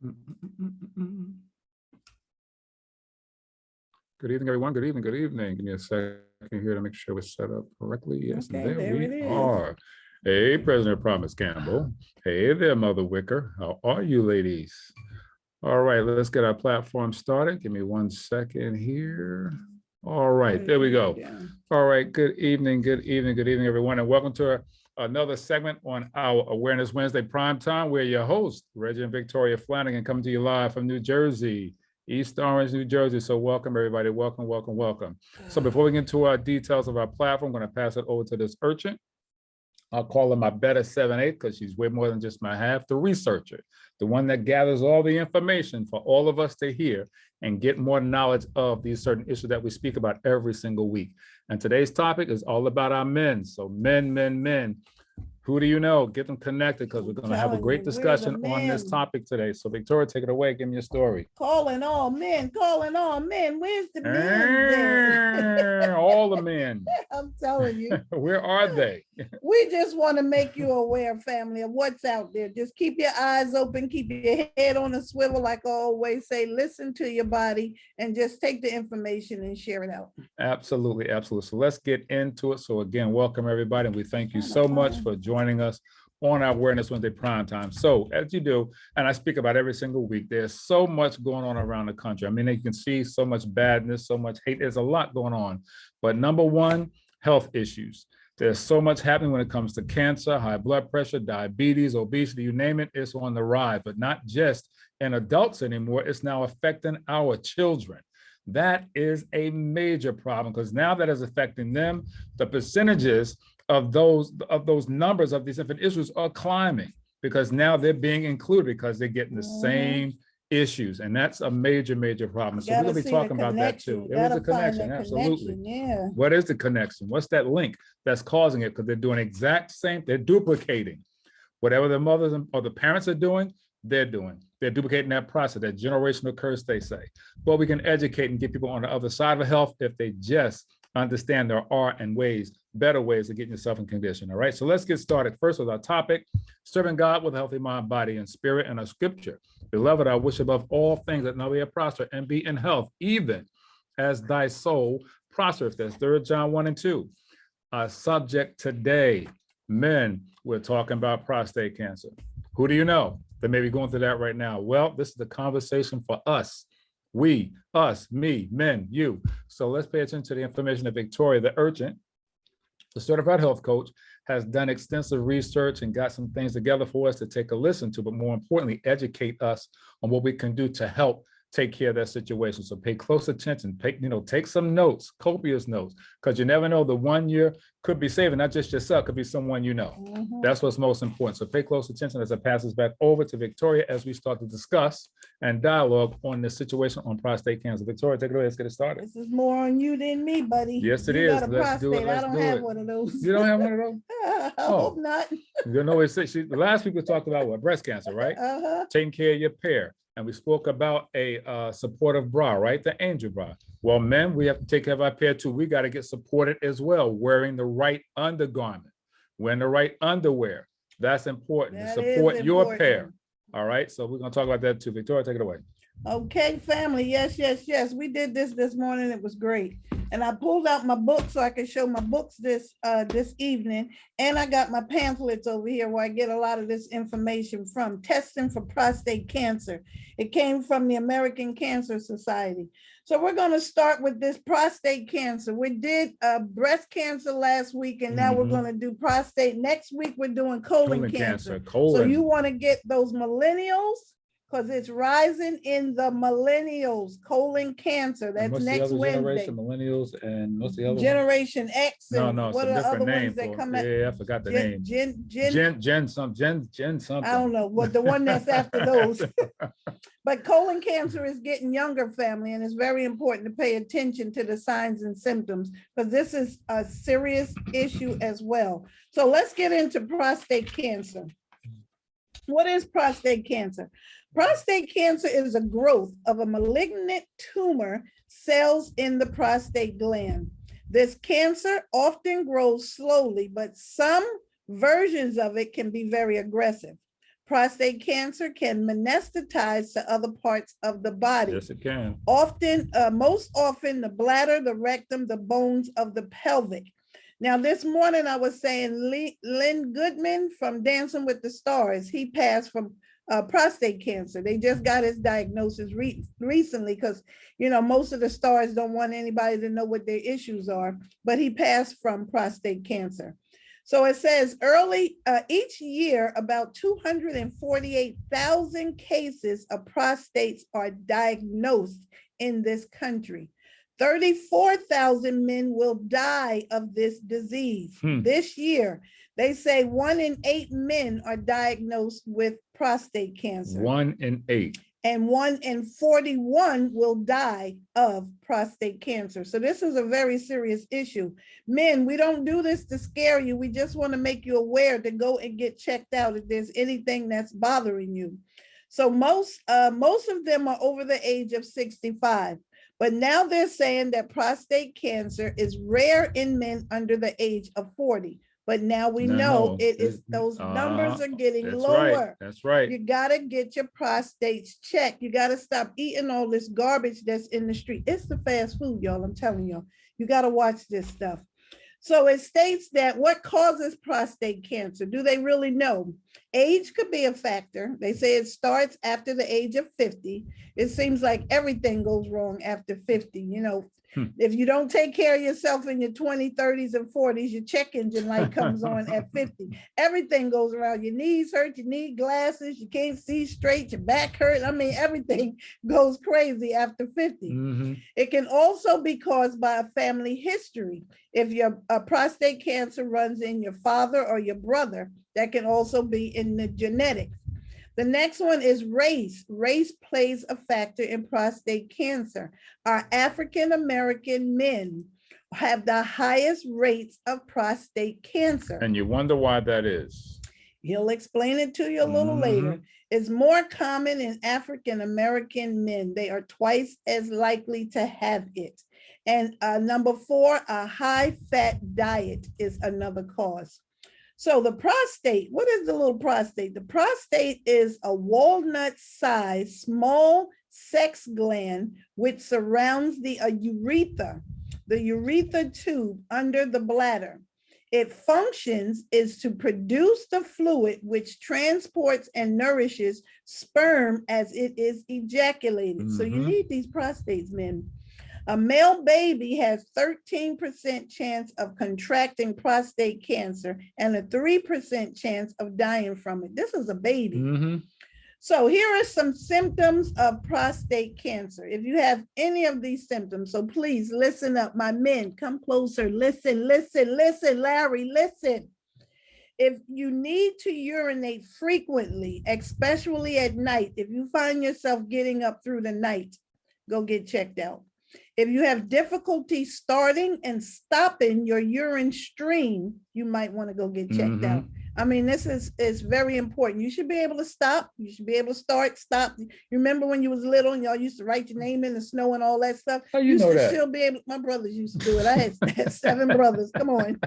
Good evening, everyone. Good evening. Good evening. Give me a second here to make sure we're set up correctly. Yes, Okay, there there we it is. are. Hey, President Promise Campbell. Hey there, Mother Wicker. How are you, ladies? All right, let's get our platform started. Give me 1 second here. All right, there we go. All right, good evening, everyone, and welcome to another segment on our Awareness Wednesday Prime Time. We're your hosts, Reggie and Victoria Flanagan, coming to you live from New Jersey, East Orange, New Jersey. So welcome, everybody. Welcome, welcome, welcome. So before we get into our details of our platform, I'm going to pass it over to this urchin. I'll call her my better 7/8 because she's way more than just my half, the researcher, the one that gathers all the information for all of us to hear and get more knowledge of these certain issues that we speak about every single week. And today's topic is all about our men. So men. Who do you know? Get them connected because we're going to have a great discussion on this topic today. So Victoria, take it away. Give me your story. Calling all men. Where's the men? All the men. I'm telling you. Where are they? We just want to make you aware, family, of what's out there. Just keep your eyes open, keep your head on a swivel, like I always say, listen to your body and just take the information and share it out. Absolutely, absolutely. So let's get into it. So again, welcome everybody. And we thank you so much for joining us on our Awareness Wednesday Prime Time. So as you do, and I speak about every single week, there's so much going on around the country. I mean, you can see so much badness, so much hate. There's a lot going on. But number one, health issues. There's so much happening when it comes to cancer, high blood pressure, diabetes, obesity, you name it, it's on the rise, but not just in adults anymore. It's now affecting our children. That is a major problem because now that is affecting them, the percentages of those numbers of these different issues are climbing because now they're being included because they're getting the same issues, and that's a major problem. So we're going to be talking about that too. There is a connection, absolutely. Yeah. What is the connection? What's that link that's causing it? Because they're doing exact same, they're duplicating whatever the mothers or the parents are doing, they're duplicating that process, that generational curse, they say. But we can educate and get people on the other side of health if they just understand there are better ways of getting yourself in condition. All right, so let's get started first with our topic, serving God with a healthy mind, body, and spirit, and a scripture. Beloved, I wish above all things that thou mayest prosper and be in health, even as thy soul prospereth. That's 3 John 1 and 2. Our subject today, men, we're talking about prostate cancer. Who do you know that may be going through that right now? Well, this is the conversation for us. We, us, me, men, you. So let's pay attention to the information that Victoria, the urchin, the certified health coach, has done extensive research and got some things together for us to take a listen to, but more importantly, educate us on what we can do to help take care of that situation. So pay close attention, take some notes, copious notes, because you never know, the one year could be saving, not just yourself, could be someone you know. That's what's most important. So pay close attention as I pass this back over to Victoria as we start to discuss and dialogue on the situation on prostate cancer. Victoria, take it away. Let's get it started. This is more on you than me, buddy. Yes, it is. Let's do it. I don't have one of those. You don't have one of those? I hope not. You know, the last week we talked about what? Breast cancer, right? Taking care of your pair. And we spoke about a supportive bra, right? The angel bra. Well, men, we have to take care of our pair too. We got to get supported as well, wearing the right undergarment, wearing the right underwear. That's important to support your pair. All right, so we're going to talk about that too. Victoria, take it away. Okay, family. Yes. We did this morning. It was great. And I pulled out my book so I can show my books this evening. And I got my pamphlets over here where I get a lot of this information from. Testing for prostate cancer. It came from the American Cancer Society. So we're going to start with this prostate cancer. We did breast cancer last week, and now we're going to do prostate. Next week, we're doing colon cancer. So you want to get those millennials, because it's rising in the millennials, colon cancer. That's next Wednesday. Millennials, and what's the other Generation X. And no, what are the other ones that come out? Yeah, I forgot the name. Gen something. I don't know what the one that's after those. But colon cancer is getting younger, family, and it's very important to pay attention to the signs and symptoms because this is a serious issue as well. So let's get into prostate cancer. What is prostate cancer? Prostate cancer is a growth of a malignant tumor cells in the prostate gland. This cancer often grows slowly, but some versions of it can be very aggressive. Prostate cancer can metastasize to other parts of the body. Yes, it can. Often, most often, the bladder, the rectum, the bones of the pelvic. Now, this morning I was saying Lynn Goodman from Dancing with the Stars, he passed from prostate cancer. They just got his diagnosis recently because, you know, most of the stars don't want anybody to know what their issues are, but he passed from prostate cancer. So it says each year, about 248,000 cases of prostates are diagnosed in this country. 34,000 men will die of this disease this year. They say 1 in 8 men are diagnosed with prostate cancer. 1 in 8. And 1 in 41 will die of prostate cancer. So this is a very serious issue. Men, we don't do this to scare you. We just want to make you aware to go and get checked out if there's anything that's bothering you. So most of them are over the age of 65. But now they're saying that prostate cancer is rare in men under the age of 40. But now we know it is, those numbers are getting lower. Right, that's right. You gotta get your prostates checked. You gotta stop eating all this garbage that's in the street. It's the fast food, y'all. I'm telling y'all. You gotta watch this stuff. So it states that what causes prostate cancer? Do they really know? Age could be a factor. They say it starts after the age of 50. It seems like everything goes wrong after 50. You know, if you don't take care of yourself in your 20s, 30s, and 40s, your check engine light comes on at 50. Everything goes around. Your knees hurt, you need glasses, you can't see straight, your back hurt. I mean, everything goes crazy after 50. It can also be caused by a family history. If your prostate cancer runs in your father or your brother, that can also be in the genetics. The next one is race. Race plays a factor in prostate cancer. Our African-American men have the highest rates of prostate cancer. And you wonder why that is. He'll explain it to you a little later. It's more common in African-American men. They are twice as likely to have it. And number 4, a high-fat diet is another cause. So the prostate, what is the little prostate? The prostate is a walnut-sized small sex gland which surrounds the urethra tube under the bladder. It functions is to produce the fluid which transports and nourishes sperm as it is ejaculated. So you need these prostates, men. A male baby has 13% chance of contracting prostate cancer and a 3% chance of dying from it. This is a baby. So here are some symptoms of prostate cancer. If you have any of these symptoms, so please listen up, my men, come closer, listen, Larry, listen. If you need to urinate frequently, especially at night, if you find yourself getting up through the night, go get checked out. If you have difficulty starting and stopping your urine stream, you might want to go get checked out. I mean, this is very important. You should be able to stop. You should be able to start, stop. You remember when you was little and y'all used to write your name in the snow and all that stuff? How you know that? Still be able, my brothers used to do it. I had 7 brothers. Come on.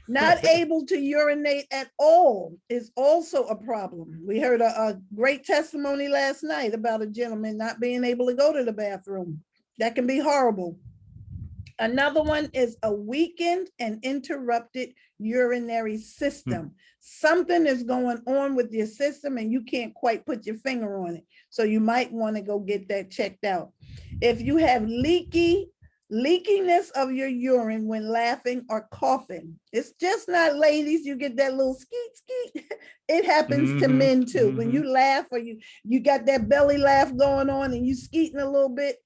Not able to urinate at all is also a problem. We heard a great testimony last night about a gentleman not being able to go to the bathroom. That can be horrible. Another one is a weakened and interrupted urinary system. Something is going on with your system and you can't quite put your finger on it. So you might want to go get that checked out. If you have leakiness of your urine when laughing or coughing, it's just not ladies, you get that little skeet. It happens to men too. When you laugh or you got that belly laugh going on and you skeeting a little bit,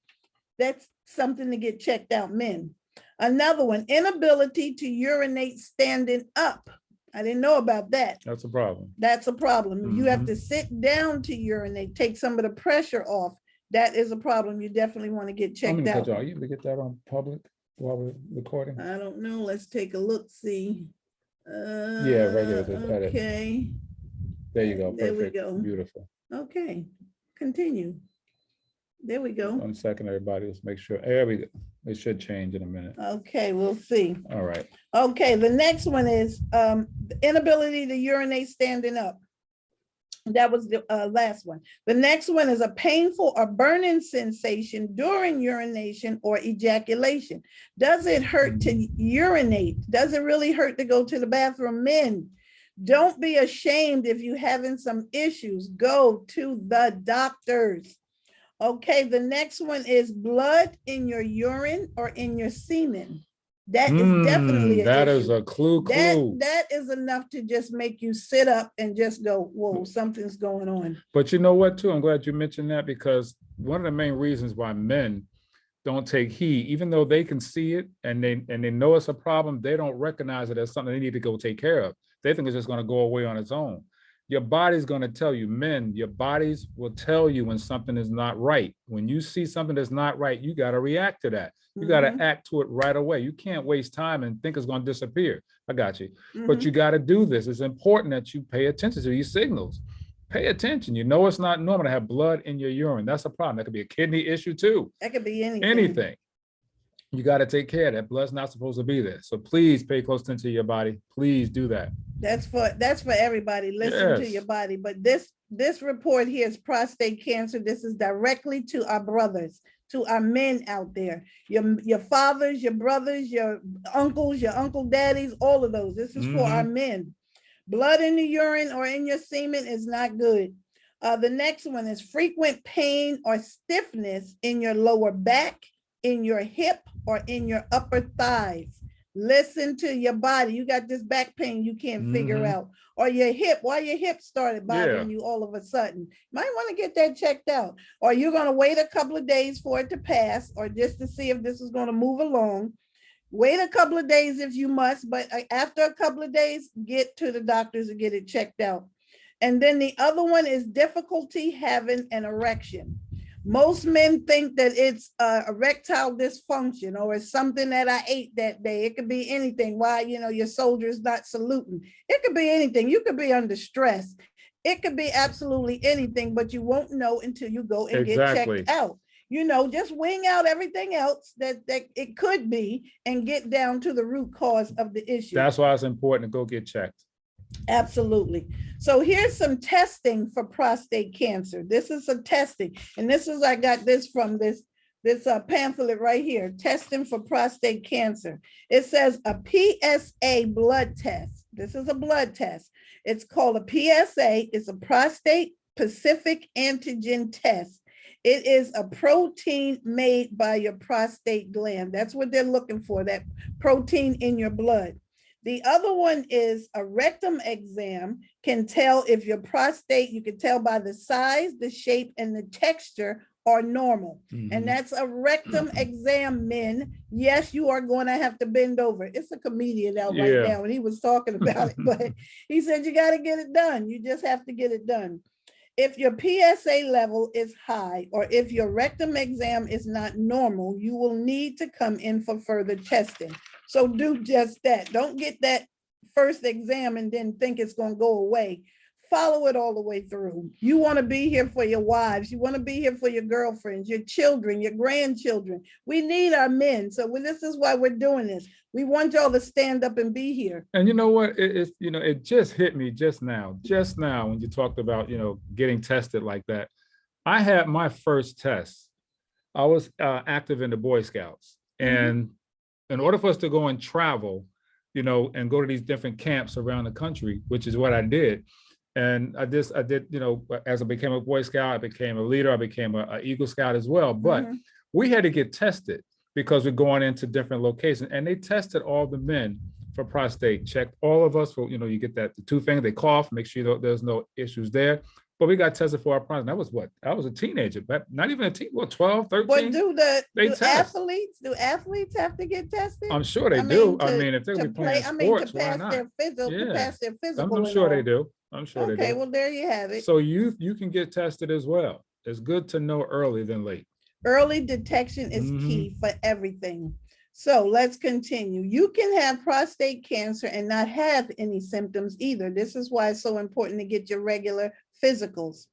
that's something to get checked out, men. Another one, inability to urinate standing up. I didn't know about that. That's a problem. That's a problem. You have to sit down to urinate, take some of the pressure off. That is a problem. You definitely want to get checked out. Are you able to get that on public while we're recording? I don't know. Let's take a look, see. Yeah, right there. Okay. There you go. There Perfect. we go. Beautiful. Okay. Continue. There we go. 1 second, everybody. Let's make sure. There we go. It should change in a minute. Okay, we'll see. All right. Okay, the next one is the inability to urinate standing up. That was the last one. The next one is a painful or burning sensation during urination or ejaculation. Does it hurt to urinate? Does it really hurt to go to the bathroom? Men, don't be ashamed if you're having some issues. Go to the doctors. Okay, the next one is blood in your urine or in your semen. That is definitely an that issue. is a clue. That is enough to just make you sit up and just go, whoa, something's going on. But you know what, too? I'm glad you mentioned that, because one of the main reasons why men don't take heed, even though they can see it and they know it's a problem, they don't recognize it as something they need to go take care of. They think it's just going to go away on its own. Your body's going to tell you, men, your bodies will tell you when something is not right. When you see something that's not right, you got to react to that. You got to act to it right away. You can't waste time and think it's going to disappear. I got you. But you got to do this. It's important that you pay attention to these signals. Pay attention. You know it's not normal to have blood in your urine. That's a problem. That could be a kidney issue too. That could be anything. Anything. You got to take care of that. Blood's not supposed to be there. So please pay close attention to your body. Please do that. That's for everybody. Listen to your body. But this report here is prostate cancer. This is directly to our brothers, to our men out there. Your fathers, your brothers, your uncles, your uncle daddies, all of those. This is for our men. Blood in the urine or in your semen is not good. The next one is frequent pain or stiffness in your lower back, in your hip, or in your upper thighs. Listen to your body. You got this back pain you can't figure out, or your hip. Why your hip started bothering you all of a sudden? You might want to get that checked out. Or you're going to wait a couple of days for it to pass, or just to see if this is going to move along. Wait a couple of days if you must, but after a couple of days, get to the doctors and get it checked out. And then the other one is difficulty having an erection. Most men think that it's erectile dysfunction, or it's something that I ate that day. It could be anything. Why, your soldier's not saluting. It could be anything. You could be under stress. It could be absolutely anything, but you won't know until you go and get checked out. Just wing out everything else that it could be and get down to the root cause of the issue. That's why it's important to go get checked. Absolutely. So here's some testing for prostate cancer. This is some testing. And I got this from this pamphlet right here, testing for prostate cancer. It says a PSA blood test. This is a blood test. It's called a PSA. It's a prostate specific antigen test. It is a protein made by your prostate gland. That's what they're looking for, that protein in your blood. The other one is a rectum exam. Can tell if your prostate, you can tell by the size, the shape, and the texture are normal. And that's a rectum exam, men. Yes, you are going to have to bend over. It's a comedian out right now, and he was talking about it, but he said you got to get it done. You just have to get it done. If your PSA level is high, or if your rectum exam is not normal, you will need to come in for further testing. So do just that. Don't get that first exam and then think it's going to go away. Follow it all the way through. You want to be here for your wives. You want to be here for your girlfriends, your children, your grandchildren. We need our men. So this is why we're doing this. We want y'all to stand up and be here. And you know what? It just hit me just now when you talked about, getting tested like that. I had my first test. I was active in the Boy Scouts. And in order for us to go and travel, and go to these different camps around the country, which is what I did. And I did, as I became a Boy Scout, I became a leader, I became an Eagle Scout as well. But we had to get tested because we're going into different locations. And they tested all the men for prostate, checked all of us for, you get that, the two finger, they cough, make sure there's no issues there. But we got tested for our prostate. That was what? I was a teenager, but not even a teen, 12, 13? But do athletes have to get tested? I'm sure they do. If they're playing sports, why not? To pass their physical. I'm sure they do. I'm sure they do. Okay, well, there you have it. So you can get tested as well. It's good to know early than late. Early detection is key for everything. So let's continue. You can have prostate cancer and not have any symptoms either. This is why it's so important to get your regular physicals.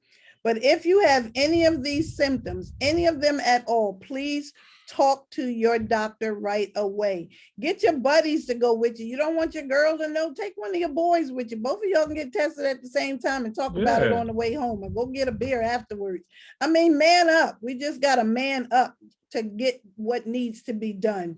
But if you have any of these symptoms, any of them at all, please talk to your doctor right away. Get your buddies to go with you. You don't want your girl to know, take one of your boys with you. Both of y'all can get tested at the same time and talk about it on the way home, or go get a beer afterwards. I mean, man up. We just got to man up to get what needs to be done.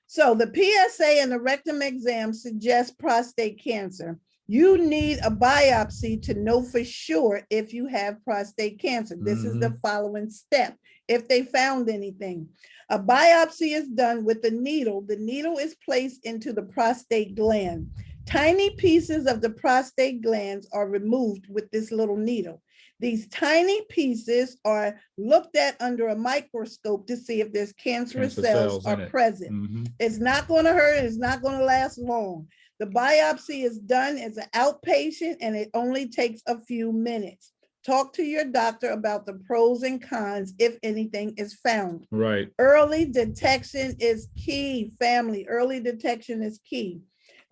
So the PSA and the rectum exam suggest prostate cancer. You need a biopsy to know for sure if you have prostate cancer. This is the following step. If they found anything, a biopsy is done with a needle. The needle is placed into the prostate gland. Tiny pieces of the prostate glands are removed with this little needle. These tiny pieces are looked at under a microscope to see if there's cancerous cells are present. It's not going to hurt. It's not going to last long. The biopsy is done as an outpatient, and it only takes a few minutes. Talk to your doctor about the pros and cons if anything is found. Right. Early detection is key, family. Early detection is key.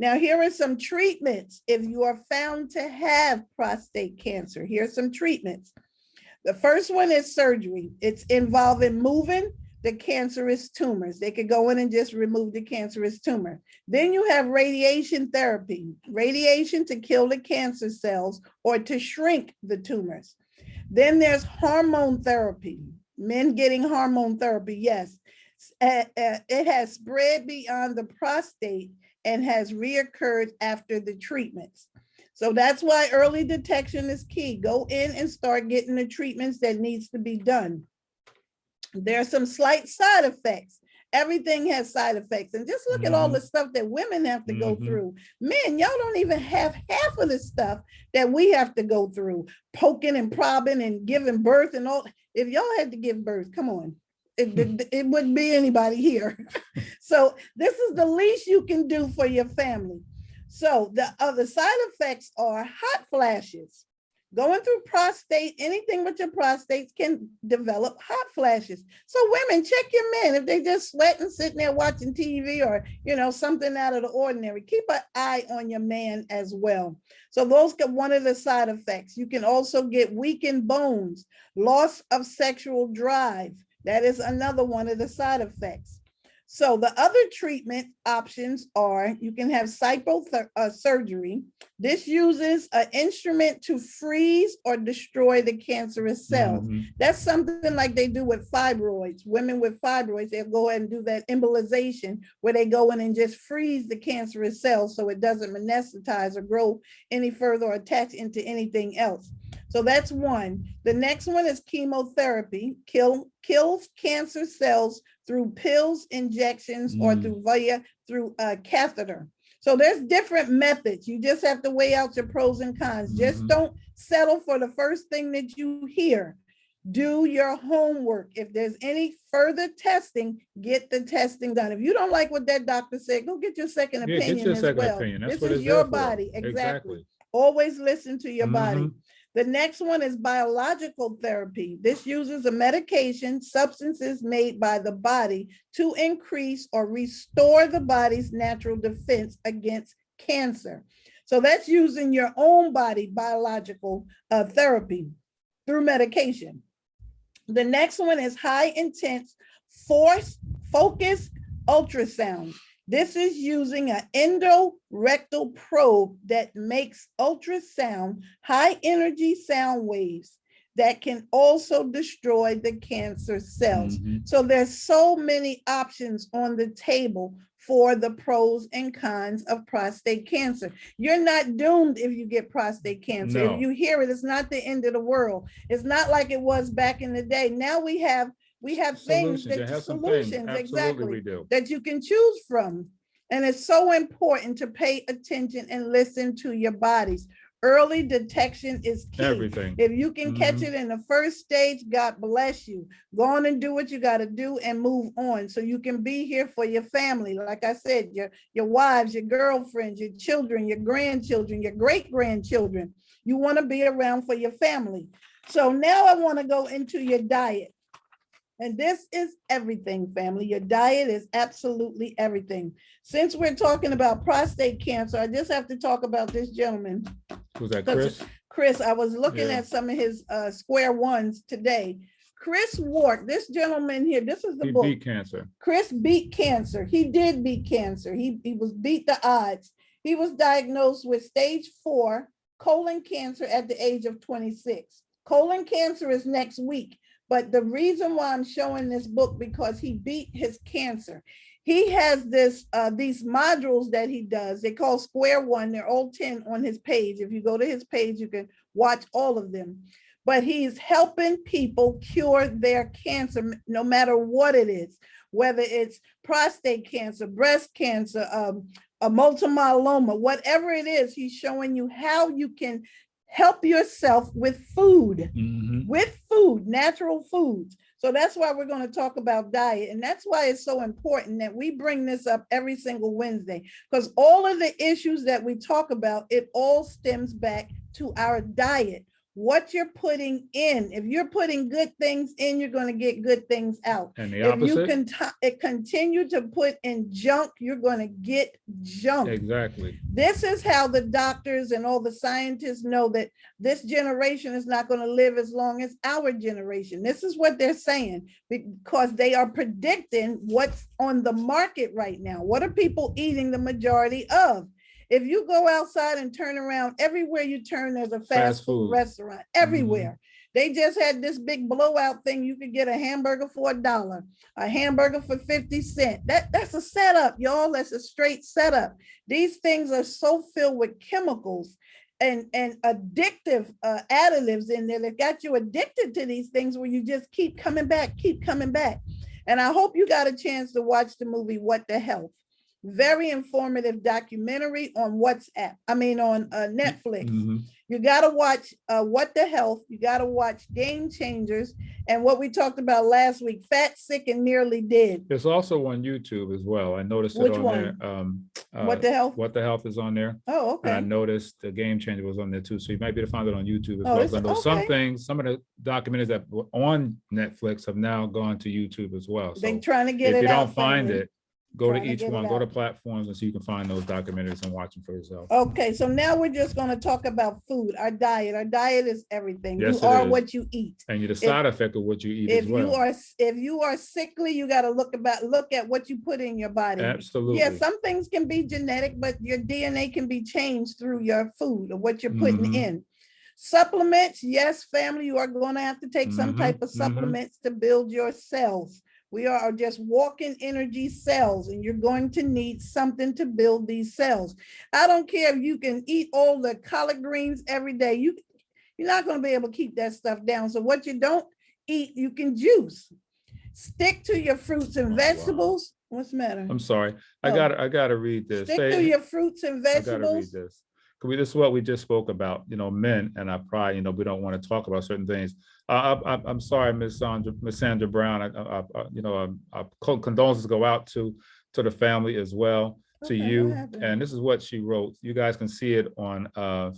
Now, here are some treatments if you are found to have prostate cancer. Here are some treatments. The first one is surgery. It's involving moving the cancerous tumors. They could go in and just remove the cancerous tumor. Then you have radiation therapy, radiation to kill the cancer cells or to shrink the tumors. Then there's hormone therapy, men getting hormone therapy, yes. It has spread beyond the prostate and has reoccurred after the treatments. So that's why early detection is key. Go in and start getting the treatments that needs to be done. There are some slight side effects. Everything has side effects. And just look at all the stuff that women have to go through. Men, y'all don't even have half of the stuff that we have to go through. Poking and probbing and giving birth and all. If y'all had to give birth, come on. It wouldn't be anybody here. So this is the least you can do for your family. So the other side effects are hot flashes. Going through prostate, anything with your prostates can develop hot flashes. So women, check your men. If they just sweating, sitting there watching TV or, something out of the ordinary, keep an eye on your man as well. So those are one of the side effects. You can also get weakened bones, loss of sexual drive. That is another one of the side effects. So the other treatment options are, you can have surgery. This uses an instrument to freeze or destroy the cancerous cells. That's something like they do with fibroids. Women with fibroids, they'll go ahead and do that embolization where they go in and just freeze the cancerous cells so it doesn't metastasize or grow any further or attach into anything else. So that's one. The next one is chemotherapy, kills cancer cells through pills, injections, or through a catheter. So there's different methods. You just have to weigh out your pros and cons. Just don't settle for the first thing that you hear. Do your homework. If there's any further testing, get the testing done. If you don't like what that doctor said, go get your second opinion as well. This is your body. Exactly. Always listen to your body. The next one is biological therapy. This uses a medication, substances made by the body to increase or restore the body's natural defense against cancer. So that's using your own body biological therapy through medication. The next one is high intense focused ultrasound. This is using an endorectal probe that makes ultrasound, high energy sound waves that can also destroy the cancer cells. So there's so many options on the table for the pros and cons of prostate cancer. You're not doomed if you get prostate cancer. No. If you hear it, it's not the end of the world. It's not like it was back in the day. Now we have things solutions exactly we do. that you can choose from. And it's so important to pay attention and listen to your bodies. Early detection is key. Everything. If you can catch it in the first stage, God bless you. Go on and do what you got to do and move on so you can be here for your family. Like I said, your wives, your girlfriends, your children, your grandchildren, your great-grandchildren. You want to be around for your family. So now I want to go into your diet. And this is everything, family. Your diet is absolutely everything. Since we're talking about prostate cancer, I just have to talk about this gentleman. Who's that, Chris? Chris, I was looking Yeah. at some of his square ones today. Chris Ward, this gentleman here, this is the He book. beat cancer. Chris beat cancer. He did beat cancer. He was beat the odds. He was diagnosed with stage 4 colon cancer at the age of 26. Colon cancer is next week. But the reason why I'm showing this book, because he beat his cancer. He has these modules that he does. They call Square One. They're all 10 on his page. If you go to his page, you can watch all of them. But he's helping people cure their cancer, no matter what it is, whether it's prostate cancer, breast cancer, a multiple myeloma, whatever it is. He's showing you how you can help yourself with food, natural foods. So that's why we're going to talk about diet. And that's why it's so important that we bring this up every single Wednesday, because all of the issues that we talk about, it all stems back to our diet. What you're putting in. If you're putting good things in, you're going to get good things out. And the if opposite? you can continue to put in junk, you're going to get junk. Exactly. This is how the doctors and all the scientists know that this generation is not going to live as long as our generation. This is what they're saying, because they are predicting what's on the market right now. What are people eating the majority of? If you go outside and turn around, everywhere you turn, there's a fast food restaurant, everywhere. They just had this big blowout thing. You could get a hamburger for $1, a hamburger for 50 cents. That's a setup, y'all. That's a straight setup. These things are so filled with chemicals and addictive additives in there that got you addicted to these things, where you just keep coming back. And I hope you got a chance to watch the movie, What the Health. Very informative documentary on Netflix. You got to watch What the Health. You got to watch Game Changers, and what we talked about last week, Fat, Sick, and Nearly Dead. It's also on YouTube as well. I noticed it Which on one? there. What the Health? What the Health is on there. Oh, okay. And I noticed the Game Changer was on there too. So you might be able to find it on YouTube as well. it's- I know okay. some of the documentaries that were on Netflix have now gone to YouTube as well. So They trying to get if it you out. don't find family. it, go to Trying to each get one, it go to out. platforms, and so you can find those documentaries and watch them for yourself. Okay, so now we're just going to talk about food, our diet. Our diet is everything. Yes, You it are is. what you eat. And you're the side effect of what you eat as well. If you are sickly, you got to look at what you put in your body. Absolutely. Yeah, some things can be genetic, but your DNA can be changed through your food or what you're putting in. Supplements, yes, family, you are going to have to take some type of supplements to build your cells. We are just walking energy cells, and you're going to need something to build these cells. I don't care if you can eat all the collard greens every day. You're not going to be able to keep that stuff down. So what you don't eat, you can juice. Stick to your fruits and vegetables. Wow. What's the matter? I'm sorry. I gotta read this. Stick to your fruits and vegetables. I gotta read this. This is what we just spoke about, men and our pride. We don't want to talk about certain things. I'm sorry, Miss Sandra Brown. Condolences go out to the family as well, to you. And this is what she wrote. You guys can see it on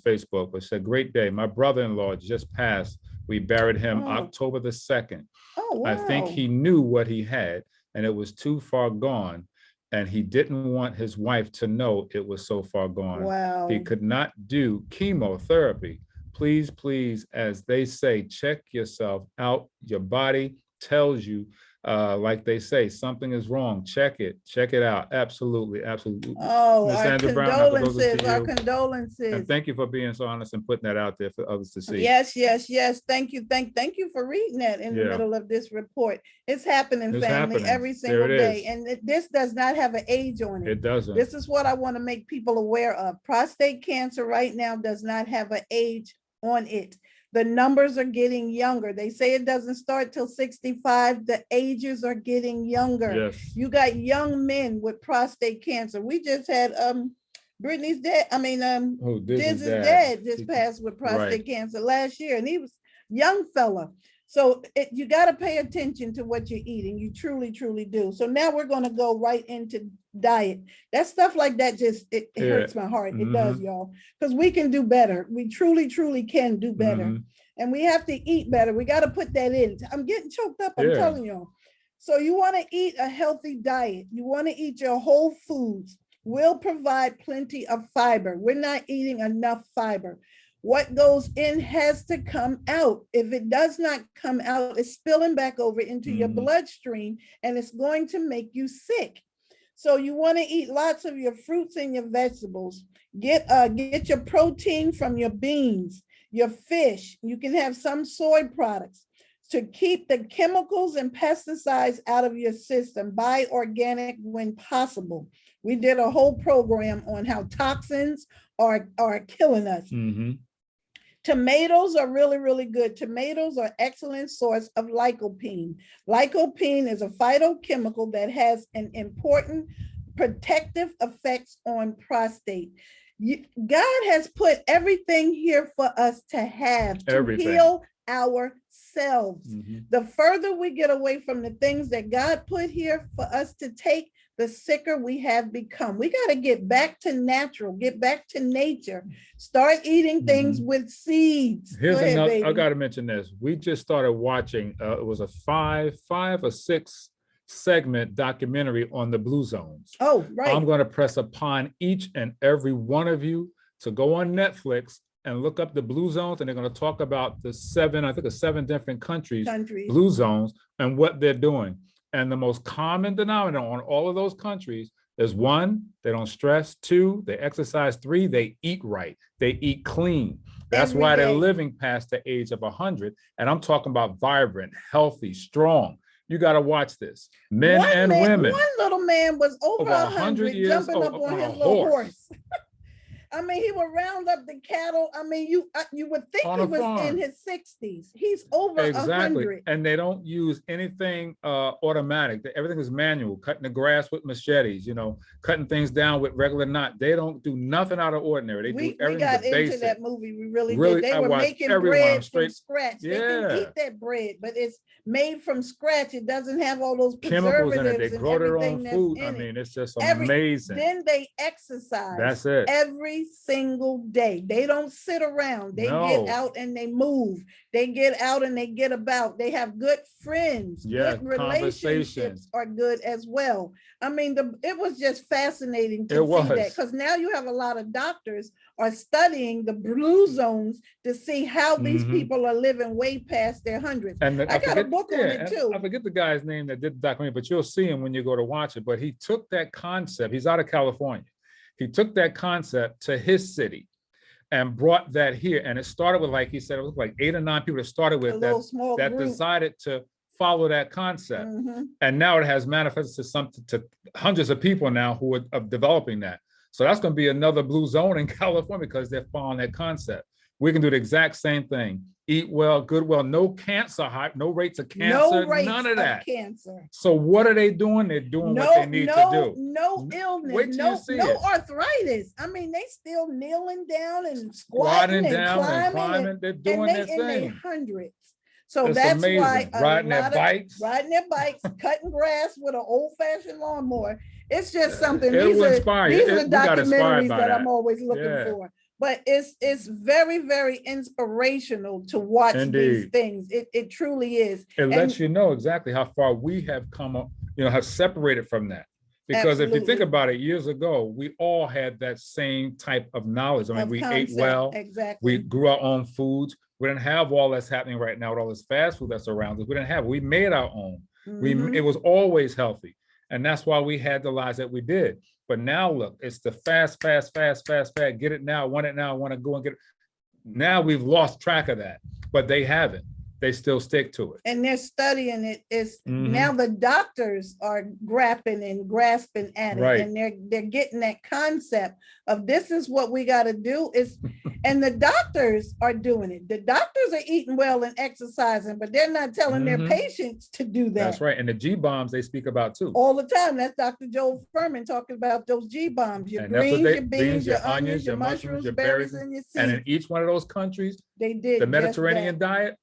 Facebook. But she said, "Great day. My brother-in-law just passed. We buried him October the 2nd. Oh, wow. I think he knew what he had, and it was too far gone. And he didn't want his wife to know it was so far gone. Wow. He could not do chemotherapy. Please, as they say, check yourself out. Your body tells you, like they say, something is wrong. Check it out. Absolutely. Oh, Ms. our Sandra Brown, condolences. And thank you for being so honest and putting that out there for others to see. Yes. Thank you. Thank you for reading that in the middle of this report. It's happening, family, every single day. And this does not have an age on it. It doesn't. This is what I want to make people aware of. Prostate cancer right now does not have an age on it. The numbers are getting younger. They say it doesn't start till 65. The ages are getting younger. Yes. You got young men with prostate cancer. We just had Brittany's dead. Diz is dead just passed with prostate cancer last year, and he was a young fella. So you got to pay attention to what you're eating. You truly do. So now we're going to go right into diet. That stuff like that it hurts my heart. It does, y'all, because we can do better. We truly can do better. And we have to eat better. We got to put that in. I'm getting choked up. I'm telling y'all. So you want to eat a healthy diet. You want to eat your whole foods. We'll provide plenty of fiber. We're not eating enough fiber. What goes in has to come out. If it does not come out, it's spilling back over into your bloodstream, and it's going to make you sick. So you want to eat lots of your fruits and your vegetables. Get your protein from your beans, your fish. You can have some soy products to keep the chemicals and pesticides out of your system. Buy organic when possible. We did a whole program on how toxins are killing us. Tomatoes are really, really good. Tomatoes are excellent source of lycopene. Lycopene is a phytochemical that has an important protective effects on prostate. God has put everything here for us to have, to heal ourselves. The further we get away from the things that God put here for us to take, the sicker we have become. We got to get back to natural, get back to nature, start eating things with seeds. Here's another, I got to mention this. We just started watching, it was a five or six segment documentary on the blue zones. Oh, right. I'm going to press upon each and every one of you to go on Netflix and look up the blue zones, and they're going to talk about the seven different countries, blue zones, and what they're doing. And the most common denominator on all of those countries is 1, they don't stress. 2, they exercise. 3, they eat right. They eat clean. That's why they're living past the age of 100. And I'm talking about vibrant, healthy, strong. You got to watch this. Men and women. One little man was over 100 jumping up on his little horse. I mean, he would round up the cattle. I mean, you would think he was in his 60s. He's over 100. And they don't use anything automatic. Everything is manual. Cutting the grass with machetes, you know, cutting things down with regular knot. They don't do nothing out of ordinary. They do everything. We got into that movie. We really did. They were making bread from scratch. They can eat that bread, but it's made from scratch. It doesn't have all those chemicals in it. They grow their own food. I mean, it's just amazing. Then they exercise. That's it. Every single day. They don't sit around. They get out and they move. They get out and they get about. They have good friends. Good relationships are good as well. I mean, it was just fascinating to see that, because now you have a lot of doctors are studying the blue zones to see how these people are living way past their hundreds. And I got a book on it too. I forget the guy's name that did the documentary, but you'll see him when you go to watch it. But he took that concept. He's out of California. He took that concept to his city and brought that here. And it started with, like he said, it was like 8 or 9 people that started with that decided to follow that concept. And now it has manifested to hundreds of people now who are developing that. So that's going to be another blue zone in California because they're following that concept. We can do the exact same thing. Eat well, good well, no cancer, no rates of cancer, none of that. Cancer. So what are they doing? They're doing what they need to do. No illness, no arthritis. I mean, they still kneeling down and squatting and climbing. They're doing their thing. In their hundreds. So that's amazing. Why riding their bikes, cutting grass with an old-fashioned lawnmower. It's just something. These are the documentaries that I'm always looking for. But it's very, very inspirational to watch these things. It truly is. It lets you know exactly how far we have come up, have separated from that. Because if you think about it, years ago, we all had that same type of knowledge. I mean, we ate well. We grew our own foods. We didn't have all that's happening right now with all this fast food that's around us. We didn't have it. We made our own. It was always healthy. And that's why we had the lives that we did. But now look, it's the fast. Get it now, want it now, want to go and get it. Now we've lost track of that, but they haven't. They still stick to it. And they're studying it. It's now the doctors are grasping at it. And they're getting that concept of this is what we got to do. And the doctors are doing it. The doctors are eating well and exercising, but they're not telling their patients to do that. That's right. And the G-bombs they speak about too. All the time. That's Dr. Joel Furman talking about those G-bombs. Your greens, your beans, your onions, your mushrooms, your berries, and your seeds. And in each one of those countries, they did the Mediterranean diet.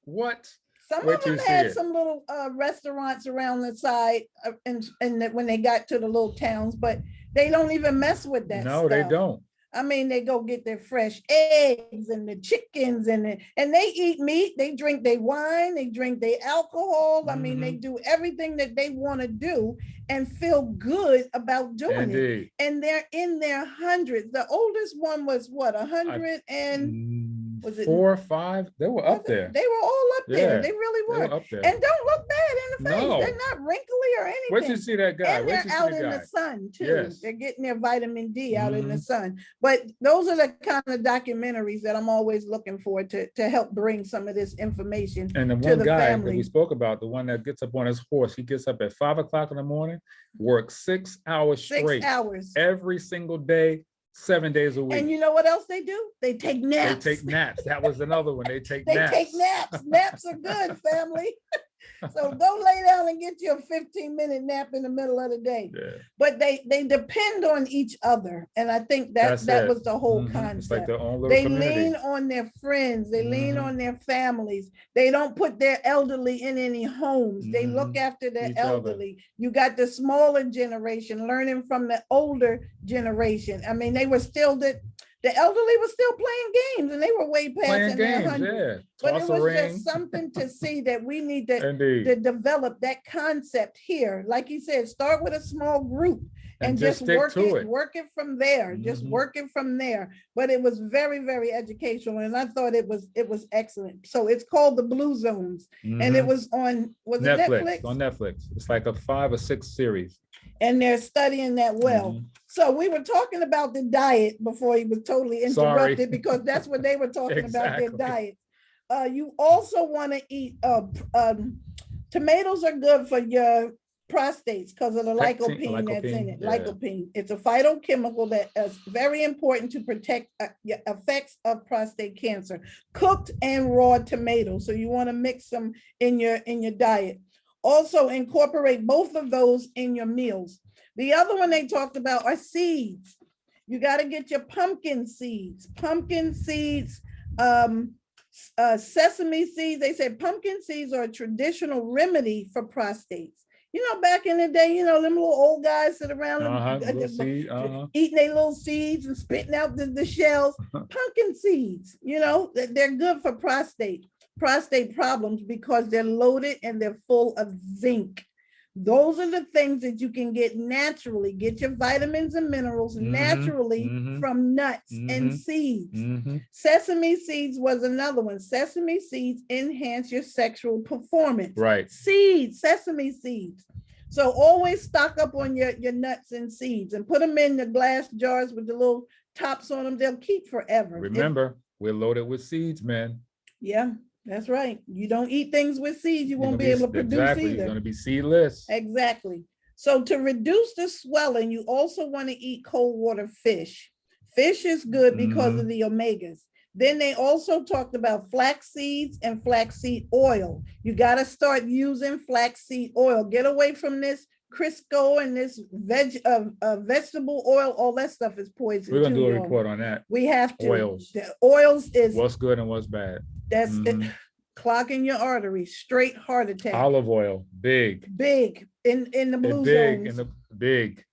What? Some of them had some little restaurants around the side, and when they got to the little towns, but they don't even mess with that. No, they don't. I mean, they go get their fresh eggs and the chickens and they eat meat, they drink their wine, they drink their alcohol. I mean, they do everything that they want to do and feel good about doing it. And they're in their hundreds. The oldest one was what, 100 and was it 4 or 5? They were up there. They were all up there. They really were. Up there. And don't look bad in the face. No. They're not wrinkly or anything. Where'd you see that guy? And they're out in the sun too. Yes. They're getting their vitamin D out in the sun. But those are the kind of documentaries that I'm always looking for to help bring some of this information and the to one the guy family. that we spoke about, the one that gets up on his horse, he gets up at 5 o'clock in the morning, works 6 hours straight. 6 hours. Every single day, 7 days a week. And you know what else they do? They take naps. They take naps. That was another one. They take they naps. They take naps. Naps are good, family. So go lay down and get you a 15-minute nap in the middle of the day. Yeah. But they depend on each other. And I think that was the whole concept. It's like their own little they community. lean on their friends. They lean on their families. They don't put their elderly in any homes. They look after their elderly. You got the smaller generation learning from the older generation. I mean, they were still the elderly was still playing games and they were way past in their hundreds. But it was just something to see that we need to develop that concept here. Like you said, start with a small group and just work it from there. Just work it from there. But it was very, very educational. And I thought it was excellent. So it's called The Blue Zones. And it was on Netflix? On Netflix. It's like a 5 or 6 series. And they're studying that well. So we were talking about the diet before he was totally interrupted because that's what they were talking about, their diet. You also want to eat, tomatoes are good for your prostates because of the lycopene that's in it. Lycopene. It's a phytochemical that is very important to protect effects of prostate cancer. Cooked and raw tomatoes. So you want to mix them in your diet. Also incorporate both of those in your meals. The other one they talked about are seeds. You got to get your pumpkin seeds, sesame seeds. They said pumpkin seeds are a traditional remedy for prostates. You know, back in the day, you know, them little old guys sit around eating their little seeds and spitting out the shells. Pumpkin seeds, you know, they're good for prostate problems because they're loaded and they're full of zinc. Those are the things that you can get naturally. Get your vitamins and minerals naturally from nuts and seeds. Sesame seeds was another one. Sesame seeds enhance your sexual performance. Right. Seeds, sesame seeds. So always stock up on your nuts and seeds and put them in the glass jars with the little tops on them. They'll keep forever. Remember, we're loaded with seeds, man. Yeah. That's right. You don't eat things with seeds, you won't be able to produce either. You're going to be seedless. Exactly. So to reduce the swelling, you also want to eat cold water fish. Fish is good because of the omegas. Then they also talked about flax seeds and flaxseed oil. You got to start using flaxseed oil. Get away from this Crisco and this vegetable oil. All that stuff is poison. We're going to do a report on that. We have to. Oils. The oils is what's good and what's bad. That's it. Clogging your arteries, straight heart attack. Olive oil, big in the blue zones. Big.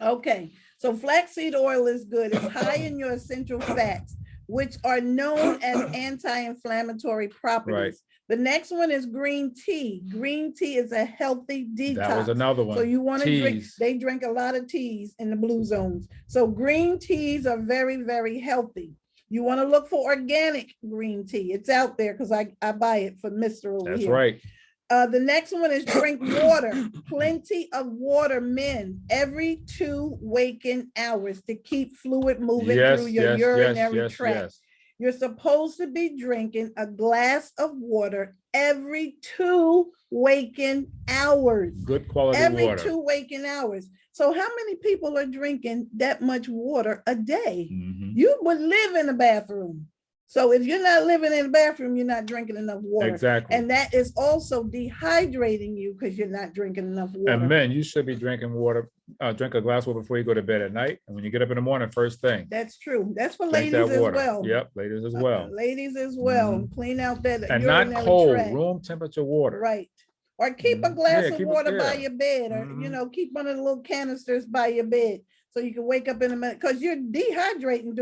Okay, so flaxseed oil is good. It's high in your essential fats, which are known as anti-inflammatory properties. Right. The next one is green tea. Green tea is a healthy detox. That was another one. So you want to drink, they drink a lot of teas in the blue zones. So green teas are very, very healthy. You want to look for organic green tea. It's out there because I buy it for Mr. over here. That's right. The next one is drink water. Plenty of water, men, every 2 waking hours to keep fluid moving through your urinary tract. You're supposed to be drinking a glass of water every 2 waking hours. Good quality water. Every 2 waking hours. So how many people are drinking that much water a day? You would live in a bathroom. So if you're not living in the bathroom, you're not drinking enough water. Exactly. And that is also dehydrating you because you're not drinking enough water. And men, you should be drinking water, drink a glass of water before you go to bed at night. And when you get up in the morning, first thing. That's true. That's for ladies as well. Yep, ladies as well. Ladies as well. Clean out that and not cold, room temperature water. Right. Or keep a glass of water by your bed, or you know, keep one of the little canisters by your bed. so you can wake up in a minute, because you're dehydrating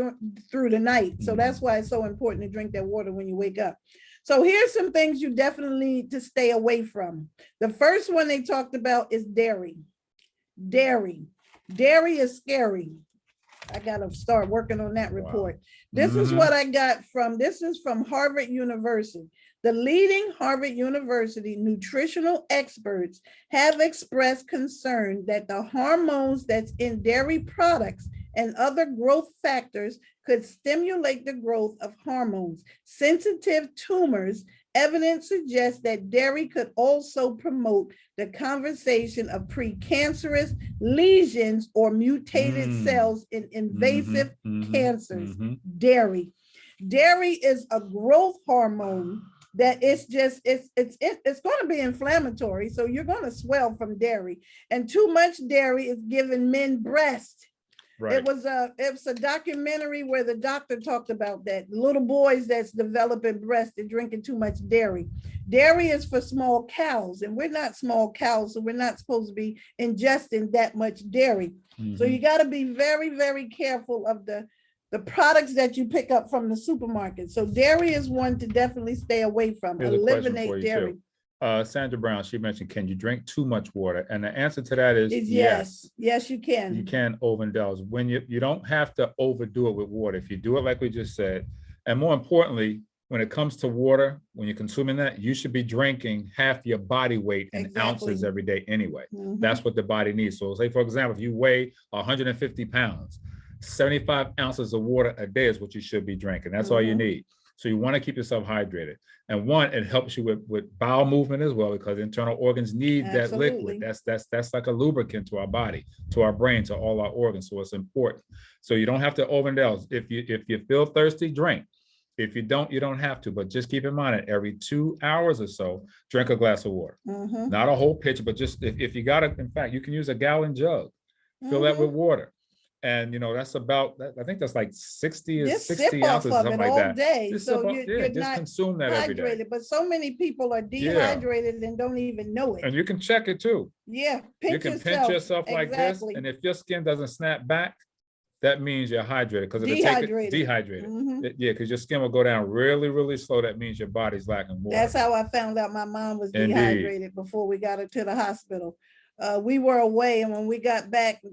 through the night. So that's why it's so important to drink that water when you wake up. So here's some things you definitely need to stay away from. The first one they talked about is dairy. Dairy is scary. I gotta start working on that report. Wow. This is what I got from, this is from Harvard University. The leading Harvard University nutritional experts have expressed concern that the hormones that's in dairy products and other growth factors could stimulate the growth of hormones. Sensitive tumors. Evidence suggests that dairy could also promote the conversation of precancerous lesions or mutated cells in invasive cancers. Dairy is a growth hormone that it's going to be inflammatory. So you're going to swell from dairy, and too much dairy is giving men breast. Right. It was a documentary where the doctor talked about that. Little boys that's developing breast and drinking too much dairy. Dairy is for small cows, and we're not small cows, so we're not supposed to be ingesting that much dairy. So you got to be very, very careful of the products that you pick up from the supermarket. So dairy is one to definitely stay away from. Here's eliminate dairy. Too. Sandra Brown, she mentioned, can you drink too much water? And the answer to that is yes. Yes, you can. You can overindulge. When you don't have to overdo it with water. If you do it like we just said, and more importantly, when it comes to water, when you're consuming that, you should be drinking half your body weight in ounces every day anyway. That's what the body needs. So say, for example, if you weigh 150 pounds, 75 ounces of water a day is what you should be drinking. That's all you need. So you want to keep yourself hydrated. And one, it helps you with bowel movement as well, because internal organs need that liquid. That's like a lubricant to our body, to our brain, to all our organs. So it's important. So you don't have to overindulge. If you feel thirsty, drink. If you don't, you don't have to. But just keep in mind that every 2 hours or so, drink a glass of water. Not a whole pitcher, but just if you got it. In fact, you can use a gallon jug. Fill that with water. And that's about, I think that's like 60 or 60 ounces, something like that. Day. Just so you're just not consume that every day. But so many people are dehydrated and don't even know it. And you can check it too. Yeah, you can pinch yourself like this, and if your skin doesn't snap back, that means you're hydrated, because it'll take it dehydrated. Yeah, because your skin will go down really, really slow. That means your body's lacking water. That's how I found out my mom was dehydrated before we got her to the hospital. We were away, and when we got back,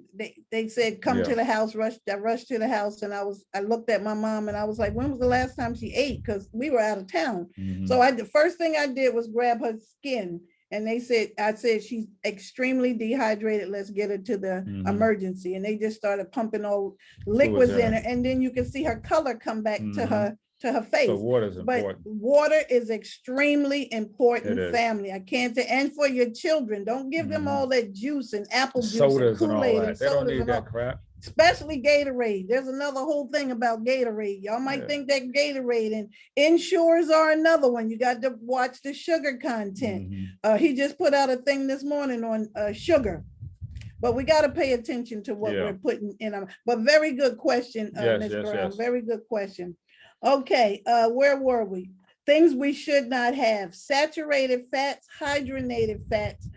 they said, come to the house. I rushed to the house, and I looked at my mom, and I was like, when was the last time she ate? Because we were out of town. So the first thing I did was grab her skin, and I said, she's extremely dehydrated. Let's get her to the emergency. And they just started pumping all liquids in her, and then you can see her color come back to her face. So water is important. But water is extremely important, family. I can't say, and for your children, don't give them all that juice and apple juice sodas and Kool-Aid and they don't need that crap. Especially Gatorade. There's another whole thing about Gatorade. Y'all might think that Gatorade, and Ensures are another one. You got to watch the sugar content. He just put out a thing this morning on sugar. But we got to pay attention to what we're putting in our, but very good question, Ms. Brown. Very good question. Okay, where were we? Things we should not have: saturated fats, hydrogenated fats.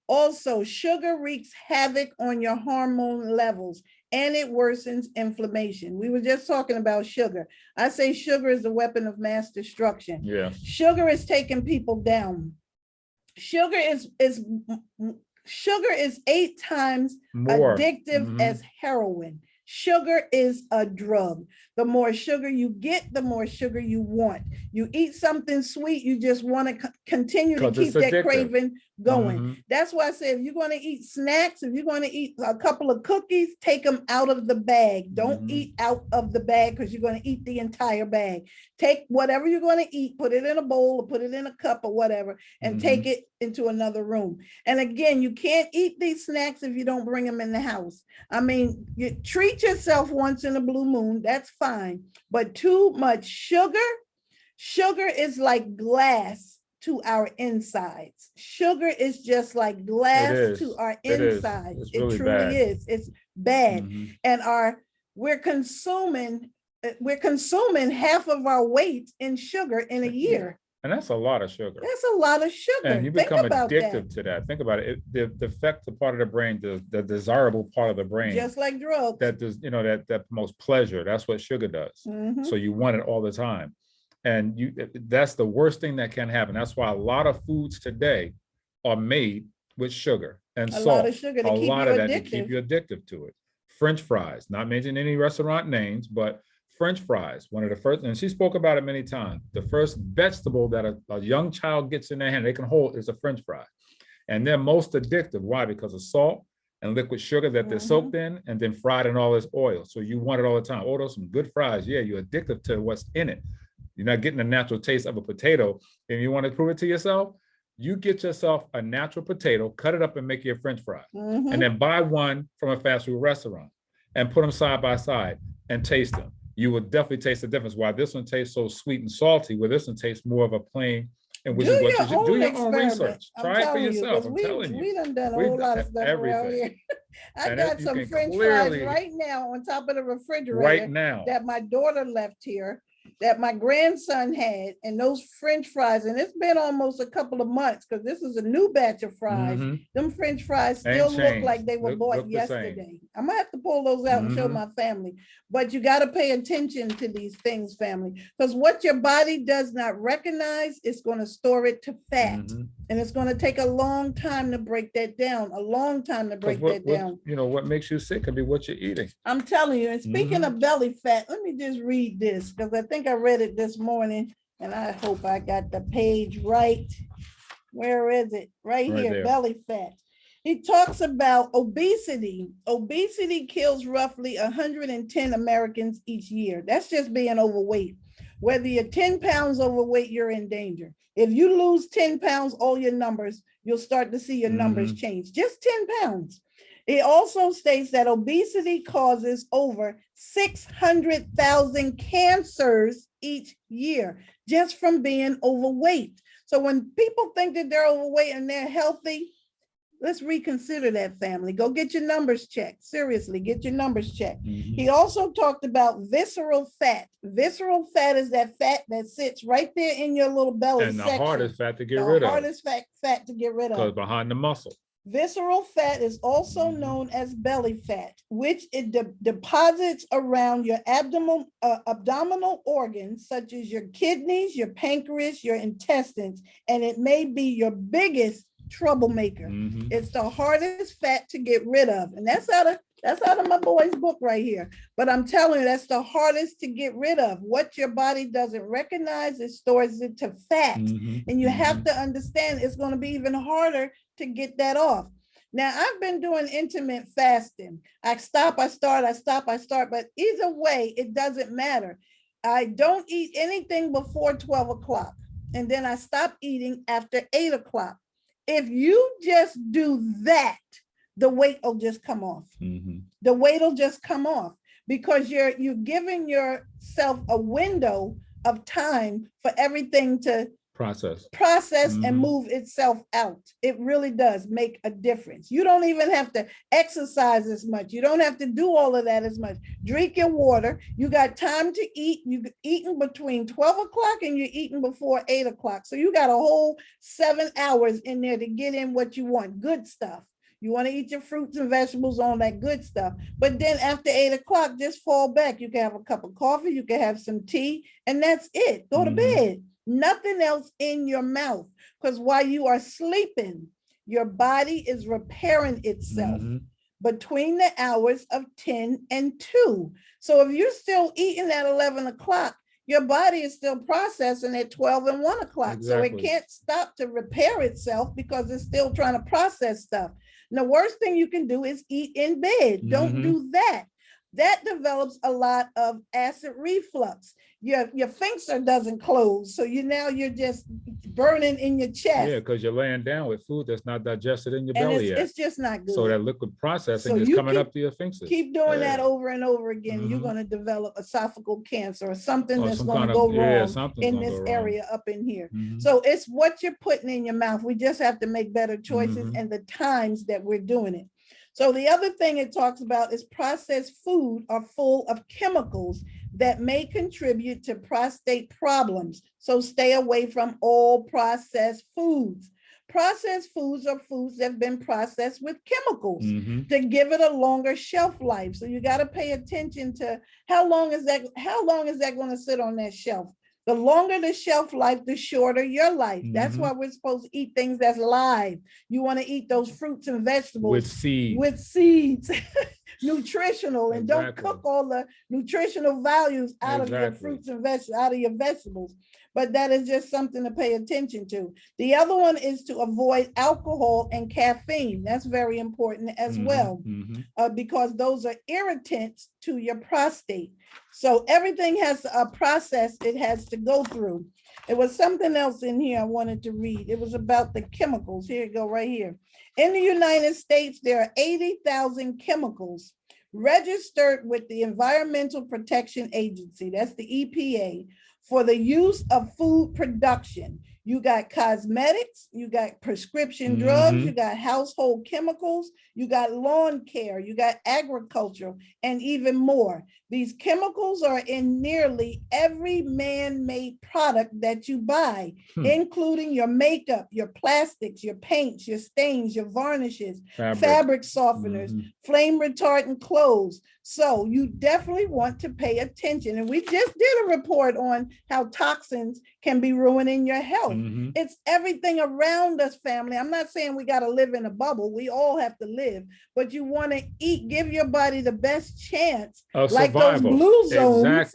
Also, sugar wreaks havoc on your hormone levels, and it worsens inflammation. We were just talking about sugar. I say sugar is a weapon of mass destruction. Yeah. Sugar is taking people down. Sugar is 8 times more addictive as heroin. Sugar is a drug. The more sugar you get, the more sugar you want. You eat something sweet, you just want to continue to keep that craving going. That's why I say, if you're going to eat snacks, if you're going to eat a couple of cookies, take them out of the bag. Don't eat out of the bag, because you're going to eat the entire bag. Take whatever you're going to eat, put it in a bowl or put it in a cup or whatever, and take it into another room. And again, you can't eat these snacks if you don't bring them in the house. I mean, you treat yourself once in a blue moon, that's fine. But too much sugar is like glass to our insides. Sugar is just like glass to our insides. It really truly is. It's bad. And we're consuming half of our weight in sugar in a year. And that's a lot of sugar. That's a lot of sugar. And you Think become about addictive that. to that. Think about it. The affect the part of the brain, the desirable part of the brain Just like drugs. that does, that promotes pleasure. That's what sugar does. So you want it all the time. And that's the worst thing that can happen. That's why a lot of foods today are made with sugar and salt. Lot of sugar to a keep lot you of that addictive. to keep you addictive to it. French fries, not mentioning any restaurant names, but French fries, one of the first, and she spoke about it many times. The first vegetable that a young child gets in their hand, they can hold, is a French fry. And they're most addictive. Why? Because of salt and liquid sugar that they're soaked in and then fried in all this oil. So you want it all the time. Oh, those some good fries. Yeah, you're addicted to what's in it. You're not getting the natural taste of a potato. And you want to prove it to yourself, you get yourself a natural potato, cut it up and make your French fry. And then buy one from a fast food restaurant and put them side by side and taste them. You will definitely taste the difference. Why this one tastes so sweet and salty, where this one tastes more of a plain, and which is what you should do your own research. Try it for yourself. I'm telling you. We done a whole lot of stuff around here. I got some French fries right now on top of the refrigerator right now that my daughter left here, that my grandson had, and those French fries, and it's been almost a couple of months because this is a new batch of fries. Them French fries still look like they were bought yesterday. I'm gonna have to pull those out and show my family. But you got to pay attention to these things, family, because what your body does not recognize, it's going to store it to fat. And it's going to take a long time to break that down, What makes you sick could be what you're eating. I'm telling you. And speaking of belly fat, let me just read this because I think I read it this morning and I hope I got the page right. Where is it? Right here, there. Belly fat. He talks about obesity. Obesity kills roughly 110 Americans each year. That's just being overweight. Whether you're 10 pounds overweight, you're in danger. If you lose 10 pounds, all your numbers, you'll start to see your numbers change. Just 10 pounds. It also states that obesity causes over 600,000 cancers each year just from being overweight. So when people think that they're overweight and they're healthy, let's reconsider that, family. Go get your numbers checked. Seriously, get your numbers checked. He also talked about visceral fat. Visceral fat is that fat that sits right there in your little belly section. And the hardest fat to get rid of. The hardest fat to get rid of. Because behind the muscle. Visceral fat is also known as belly fat, which it deposits around your abdominal organs, such as your kidneys, your pancreas, your intestines, and it may be your biggest troublemaker. It's the hardest fat to get rid of, and that's out of my boy's book right here. But I'm telling you, that's the hardest to get rid of. What your body doesn't recognize, it stores it to fat, and you have to understand it's going to be even harder to get that off. Now, I've been doing intermittent fasting. I stop, I start, I stop, I start, but either way, it doesn't matter. I don't eat anything before 12 o'clock, and then I stop eating after 8 o'clock. If you just do that, the weight will just come off. The weight will just come off because you're giving yourself a window of time for everything to process and move itself out. It really does make a difference. You don't even have to exercise as much. You don't have to do all of that as much. Drink your water. You got time to eat. You're eating between 12 o'clock and you're eating before 8 o'clock. So you got a whole 7 hours in there to get in what you want. Good stuff. You want to eat your fruits and vegetables, all that good stuff. But then after 8 o'clock, just fall back. You can have a cup of coffee. You can have some tea, and that's it. Go to bed. Nothing else in your mouth, because while you are sleeping, your body is repairing itself between the hours of 10 and 2. So if you're still eating at 11 o'clock, your body is still processing at 12 and 1 o'clock. So it can't stop to repair itself because it's still trying to process stuff. And the worst thing you can do is eat in bed. Don't do that. That develops a lot of acid reflux. Your sphincter doesn't close. So you're just burning in your chest. Yeah, because you're laying down with food that's not digested in your belly yet. It's just not good. So that liquid processing is coming up to your sphincter. Keep doing that over and over again. You're going to develop esophageal cancer or something that's going to go wrong in this area up in here. So it's what you're putting in your mouth. We just have to make better choices and the times that we're doing it. So the other thing it talks about is processed food are full of chemicals that may contribute to prostate problems. So stay away from all processed foods. Processed foods are foods that have been processed with chemicals to give it a longer shelf life. So you got to pay attention to how long is that going to sit on that shelf? The longer the shelf life, the shorter your life. That's why we're supposed to eat things that's live. You want to eat those fruits and vegetables with seeds, nutritional, and don't cook all the nutritional values out of your fruits and vegetables, out of your vegetables. But that is just something to pay attention to. The other one is to avoid alcohol and caffeine. That's very important as well, because those are irritants to your prostate. So everything has a process it has to go through. There was something else in here I wanted to read. It was about the chemicals. Here you go, right here. In the United States, there are 80,000 chemicals registered with the Environmental Protection Agency, that's the EPA, for the use of food production. You got cosmetics, you got prescription drugs, you got household chemicals, you got lawn care, you got agricultural, and even more. These chemicals are in nearly every man-made product that you buy, including your makeup, your plastics, your paints, your stains, your varnishes, fabric softeners, flame retardant clothes. So you definitely want to pay attention. And we just did a report on how toxins can be ruining your health. It's everything around us, family. I'm not saying we got to live in a bubble. We all have to live, but you want to eat, give your body the best chance, like those blue zones,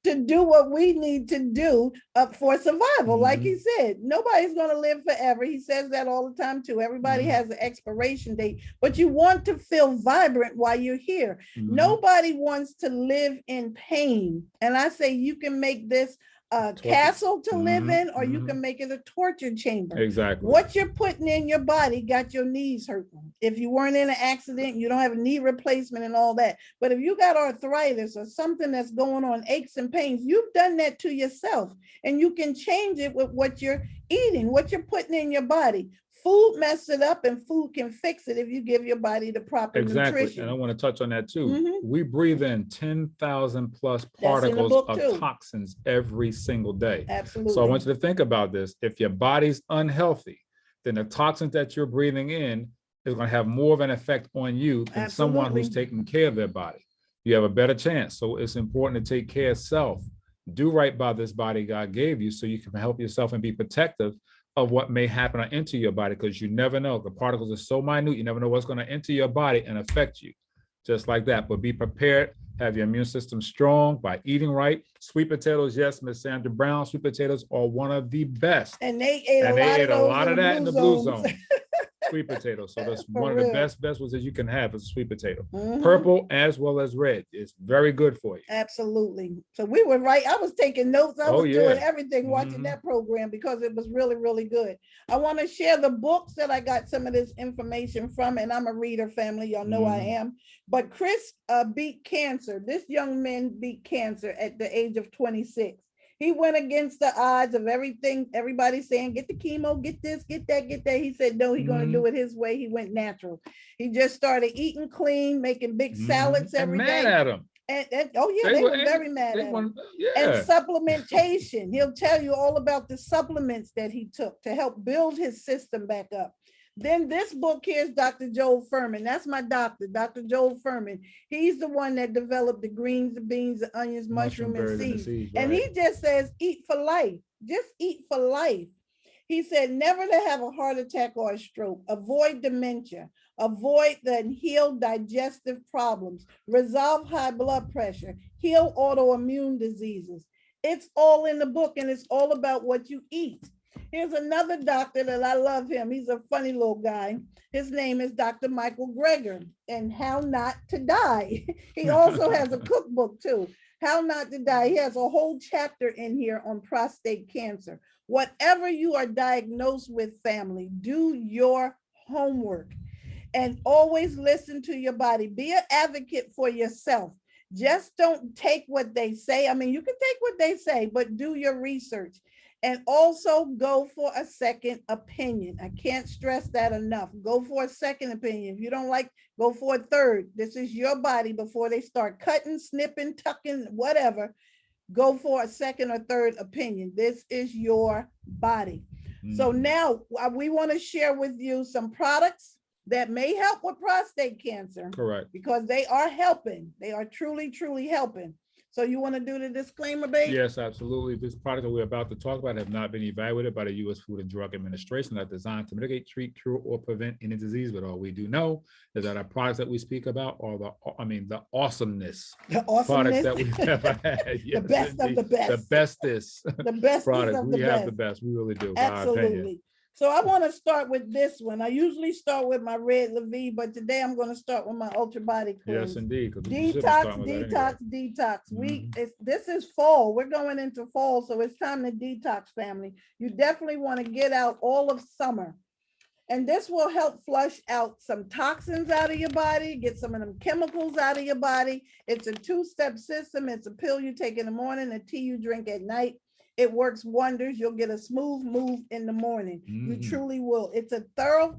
to do what we need to do for survival. Like he said, nobody's going to live forever. He says that all the time too. Everybody has an expiration date, but you want to feel vibrant while you're here. Nobody wants to live in pain. And I say you can make this a castle to live in, or you can make it a torture chamber. Exactly. What you're putting in your body got your knees hurting. If you weren't in an accident, you don't have a knee replacement and all that. But if you got arthritis or something that's going on, aches and pains, you've done that to yourself. And you can change it with what you're eating, what you're putting in your body. Food messes it up, and food can fix it if you give your body the proper nutrition. And I want to touch on that too. We breathe in 10,000 plus particles of toxins every single day. Absolutely. So I want you to think about this. If your body's unhealthy, then the toxins that you're breathing in is going to have more of an effect on you than someone who's taking care of their body. You have a better chance. So it's important to take care of self. Do right by this body God gave you so you can help yourself and be protective of what may happen or enter your body, because you never know. The particles are so minute, you never know what's going to enter your body and affect you, just like that. But be prepared, have your immune system strong by eating right. Sweet potatoes, yes, Miss Sandra Brown, sweet potatoes are one of the best. And they ate a lot of that in the blue zone. Sweet potato. So that's one of the best vegetables that you can have is a sweet potato. Purple as well as red. It's very good for you. Absolutely. So we were right. I was taking notes. I was doing everything watching that program because it was really, really good. I want to share the books that I got some of this information from, and I'm a reader, family. Y'all know I am. But Chris beat cancer. This young man beat cancer at the age of 26. He went against the odds of everything. Everybody's saying, get the chemo, get this, get that, get that. He said, no, he's going to do it his way. He went natural. He just started eating clean, making big salads every day. Mad at him. And they were very mad at him. And supplementation. He'll tell you all about the supplements that he took to help build his system back up. Then this book here is Dr. Joel Fuhrman. That's my doctor, Dr. Joel Fuhrman. He's the one that developed the greens, the beans, the onions, mushroom and seeds. And he just says, eat for life. Just eat for life. He said, never to have a heart attack or a stroke, avoid dementia, avoid the and heal digestive problems, resolve high blood pressure, heal autoimmune diseases. It's all in the book, and it's all about what you eat. Here's another doctor that I love him. He's a funny little guy. His name is Dr. Michael Greger, and How Not to Die. He also has a cookbook too, How Not to Die. He has a whole chapter in here on prostate cancer. Whatever you are diagnosed with, family, do your homework and always listen to your body. Be an advocate for yourself. Just don't take what they say. I mean, you can take what they say, but do your research. And also go for a second opinion. I can't stress that enough. Go for a second opinion. If you don't like, go for a third. This is your body before they start cutting, snipping, tucking, whatever. Go for a second or third opinion. This is your body. So now we want to share with you some products that may help with prostate cancer. Correct. Because they are helping. They are truly, truly helping. So you want to do the disclaimer, babe? Yes, absolutely. This product that we're about to talk about have not been evaluated by the U.S. Food and Drug Administration. Are designed to mitigate, treat, cure, or prevent any disease. But all we do know is that our products that we speak about are the awesomeness. The awesomeness. Products that we've ever had. Yes, the best indeed. of the best. The bestest. The best products. of We the have best. the best. We really do. By our opinion. Absolutely. So I want to start with this one. I usually start with my Red Levy, but today I'm going to start with my Ultra Body Cleanse. Yes, indeed. Detox. This is fall. We're going into fall, so it's time to detox, family. You definitely want to get out all of summer. And this will help flush out some toxins out of your body, get some of them chemicals out of your body. It's a two-step system. It's a pill you take in the morning, a tea you drink at night. It works wonders. You'll get a smooth move in the morning. You truly will. It's a thorough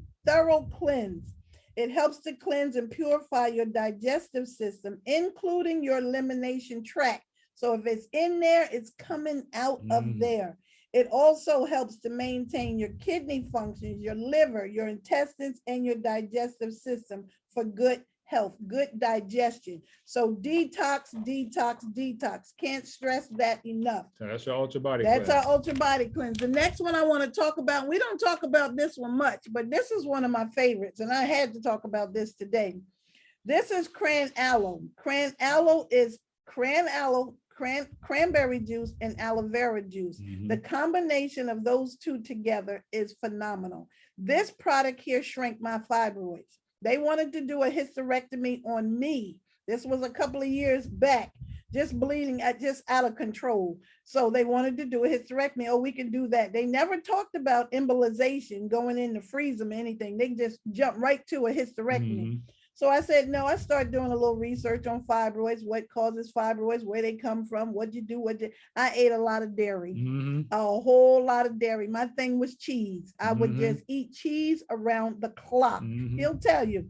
cleanse. It helps to cleanse and purify your digestive system, including your elimination tract. So if it's in there, it's coming out of there. It also helps to maintain your kidney functions, your liver, your intestines, and your digestive system for good health, good digestion. So detox. Can't stress that enough. So that's your Ultra Body That's Cleanse. our Ultra Body Cleanse. The next one I want to talk about, we don't talk about this one much, but this is one of my favorites, and I had to talk about this today. This is cran aloe. Cran aloe is cranberry juice and aloe vera juice. The combination of those two together is phenomenal. This product here shrank my fibroids. They wanted to do a hysterectomy on me. This was a couple of years back, just bleeding, just out of control. So they wanted to do a hysterectomy. Oh, we can do that. They never talked about embolization, going in to freeze them or anything. They just jumped right to a hysterectomy. So I said, no, I started doing a little research on fibroids, what causes fibroids, where they come from, what you do, I ate a lot of dairy, a whole lot of dairy. My thing was cheese. I would just eat cheese around the clock. He'll tell you.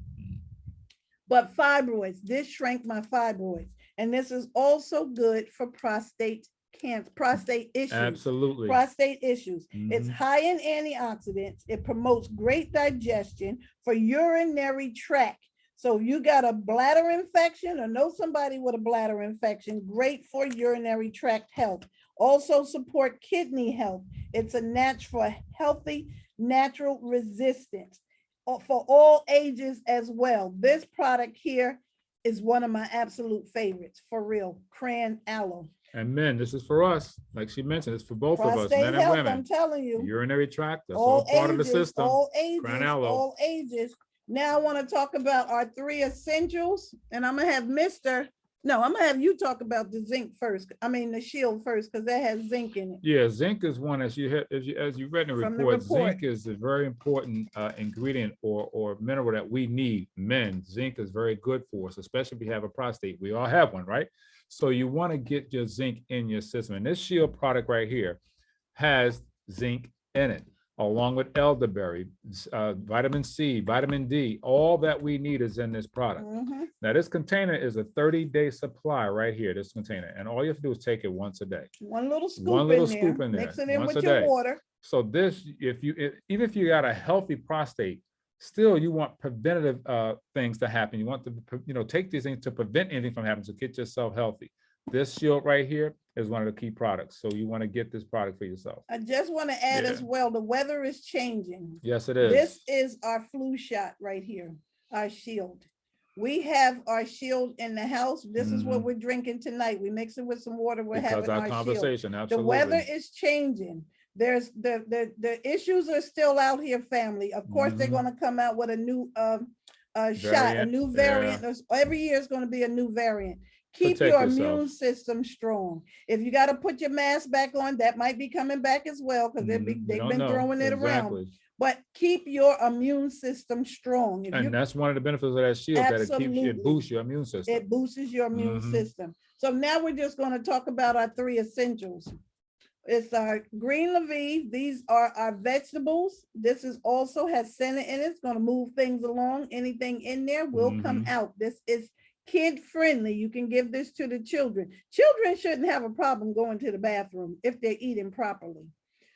But fibroids, this shrank my fibroids. And this is also good for prostate cancer, prostate issues. Absolutely. Prostate issues. It's high in antioxidants. It promotes great digestion for urinary tract. So you got a bladder infection or know somebody with a bladder infection, great for urinary tract health. Also support kidney health. It's a natural, healthy, natural resistance for all ages as well. This product here is one of my absolute favorites, for real, cran aloe. And men, this is for us. Like she mentioned, it's for both of us, Prostate men and health, women. I'm telling you. Urinary tract, that's all part of the system. All ages, Cran aloe. all ages. Now I want to talk about our 3 essentials, and I'm gonna have I'm gonna have you talk about the zinc first. I mean the shield first, because that has zinc in it. Yeah, zinc is one, as you read in the report, zinc is a very important ingredient or mineral that we need. Men, zinc is very good for us, especially if you have a prostate. We all have one, right? So you want to get your zinc in your system. And this shield product right here has zinc in it, along with elderberry, vitamin C, vitamin D, all that we need is in this product. Now, this container is a 30-day supply right here, this container. And all you have to do is take it once a day. One little scoop in there. Mix it in with your water. So this, even if you got a healthy prostate, still you want preventative things to happen. You want to, take these things to prevent anything from happening, to get yourself healthy. This shield right here is one of the key products. So you want to get this product for yourself. I just want to add as well, the weather is changing. Yes, it is. This is our flu shot right here, our shield. We have our shield in the house. This is what we're drinking tonight. We mix it with some water. We're having our conversation. Shield. Absolutely. The weather is changing. There's the issues are still out here, family. Of course, they're going to come out with a new shot, a new variant. Every year is going to be a new variant. Keep your immune system strong. If you got to put your mask back on, that might be coming back as well, because they've been throwing it around. But keep your immune system strong. And that's one of the benefits of that shield, that it boosts your immune system. It boosts your immune system. So now we're just going to talk about our 3 essentials. It's our green Lviv. These are our vegetables. This is also has center in it. It's going to move things along. Anything in there will come out. This is kid friendly. You can give this to the children. Children shouldn't have a problem going to the bathroom if they're eating properly.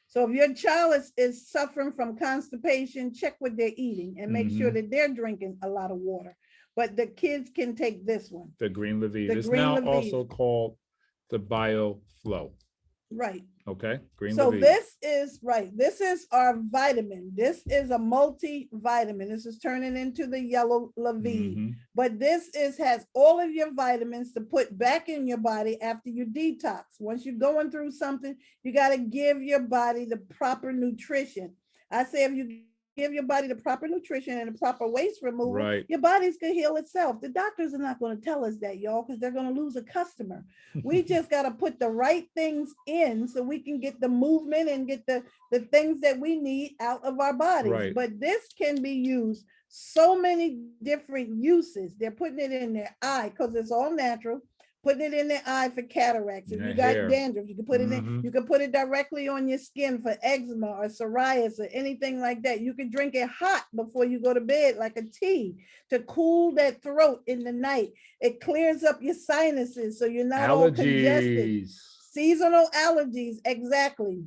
So if your child is suffering from constipation, check what they're eating and make sure that they're drinking a lot of water. But the kids can take this one. The green Lviv. The It's green now Lviv. also called the BioFlow. Right. Okay. Green So Lviv. this is right. This is our vitamin. This is a multivitamin. This is turning into the yellow Lviv. But this has all of your vitamins to put back in your body after you detox. Once you're going through something, you got to give your body the proper nutrition. I say if you give your body the proper nutrition and the proper waste removal, Right. your body's gonna heal itself. The doctors are not going to tell us that, y'all, because they're going to lose a customer. We just got to put the right things in so we can get the movement and get the things that we need out of our bodies. Right. But this can be used so many different uses. They're putting it in their eye because it's all natural. Putting it in their eye for cataracts. If you got dandruff, you can put it in. You can put it directly on your skin for eczema or psoriasis or anything like that. You can drink it hot before you go to bed, like a tea, to cool that throat in the night. It clears up your sinuses so you're not all congested. Seasonal allergies, exactly.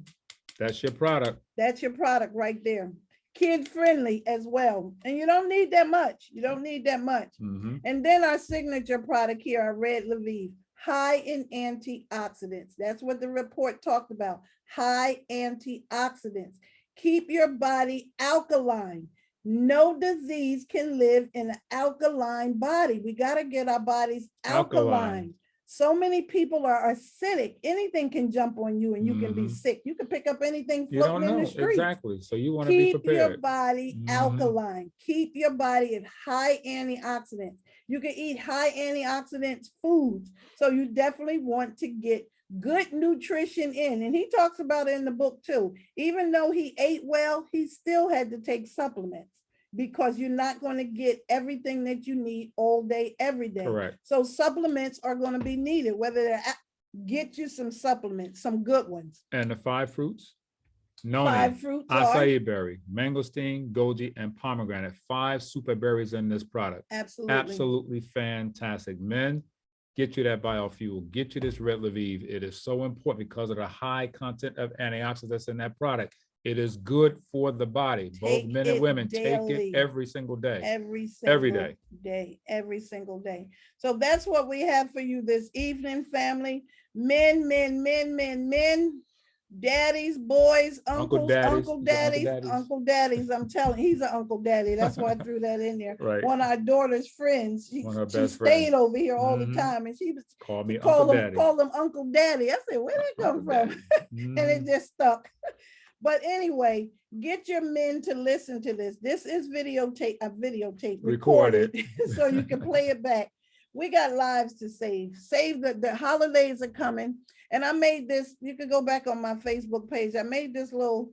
That's your product. That's your product right there. Kid friendly as well. And you don't need that much. You don't need that much. And then our signature product here, our red Lviv, high in antioxidants. That's what the report talked about. High antioxidants. Keep your body alkaline. No disease can live in an alkaline body. We got to get our bodies alkaline. So many people are acidic. Anything can jump on you and you can be sick. You can pick up anything floating in the street. Exactly. So you want to be prepared. Keep your body alkaline. Keep your body at high antioxidants. You can eat high antioxidants foods. So you definitely want to get good nutrition in. And he talks about it in the book too. Even though he ate well, he still had to take supplements, because you're not going to get everything that you need all day, every day. Correct. So supplements are going to be needed, whether they're get you some supplements, some good ones. And the 5 fruits? Noni, 5 fruits acai berry, mangosteen, goji, and pomegranate. 5 super berries in this product. Absolutely. Absolutely fantastic. Men, get you that biofuel. Get you this red Lviv. It is so important because of the high content of antioxidants in that product. It is good for the body. Both men and women take it every single day. Every single day. So that's what we have for you this evening, family. Men, daddies, boys, uncles, uncle daddies. I'm telling you, he's an uncle daddy. That's why I threw that in there. Right. One of our daughter's friends, she stayed friends. over here all the time, and she was call him Uncle Daddy. I said, where did that come from? And it just stuck. But anyway, get your men to listen to this. This is videotape recorded so you can play it back. We got lives to save. The holidays are coming. And I made this, you can go back on my Facebook page. I made these little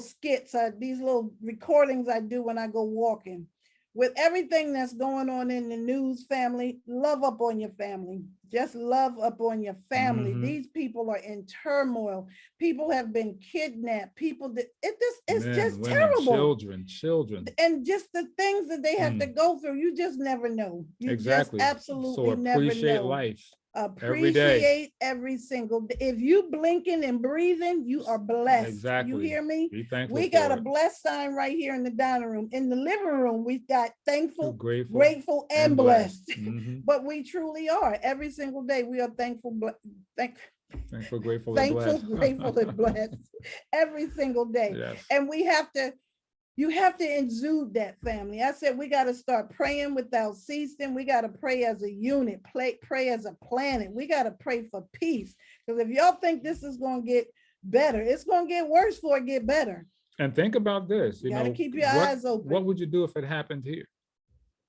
skits, these little recordings I do when I go walking. With everything that's going on in the news, family, love up on your family. Just love up on your family. These people are in turmoil. People have been kidnapped. It's just women, terrible. Children. And just the things that they have to go through, you just never know. You just absolutely never know. Appreciate life. Appreciate every single day. If you blinking and breathing, you are blessed. Exactly. You hear me? Be thankful. We got a blessed sign right here in the dining room. In the living room, we've got thankful, grateful, and blessed. But we truly are. Every single day, we are thankful, thankful, grateful, grateful, and blessed. Every single day. Yes. And you have to exude that, family. I said we got to start praying without ceasing. We got to pray as a unit, pray as a planet. We got to pray for peace. Because if y'all think this is going to get better, it's going to get worse before it get better. And think about this. You got to keep your eyes open. What would you do if it happened here?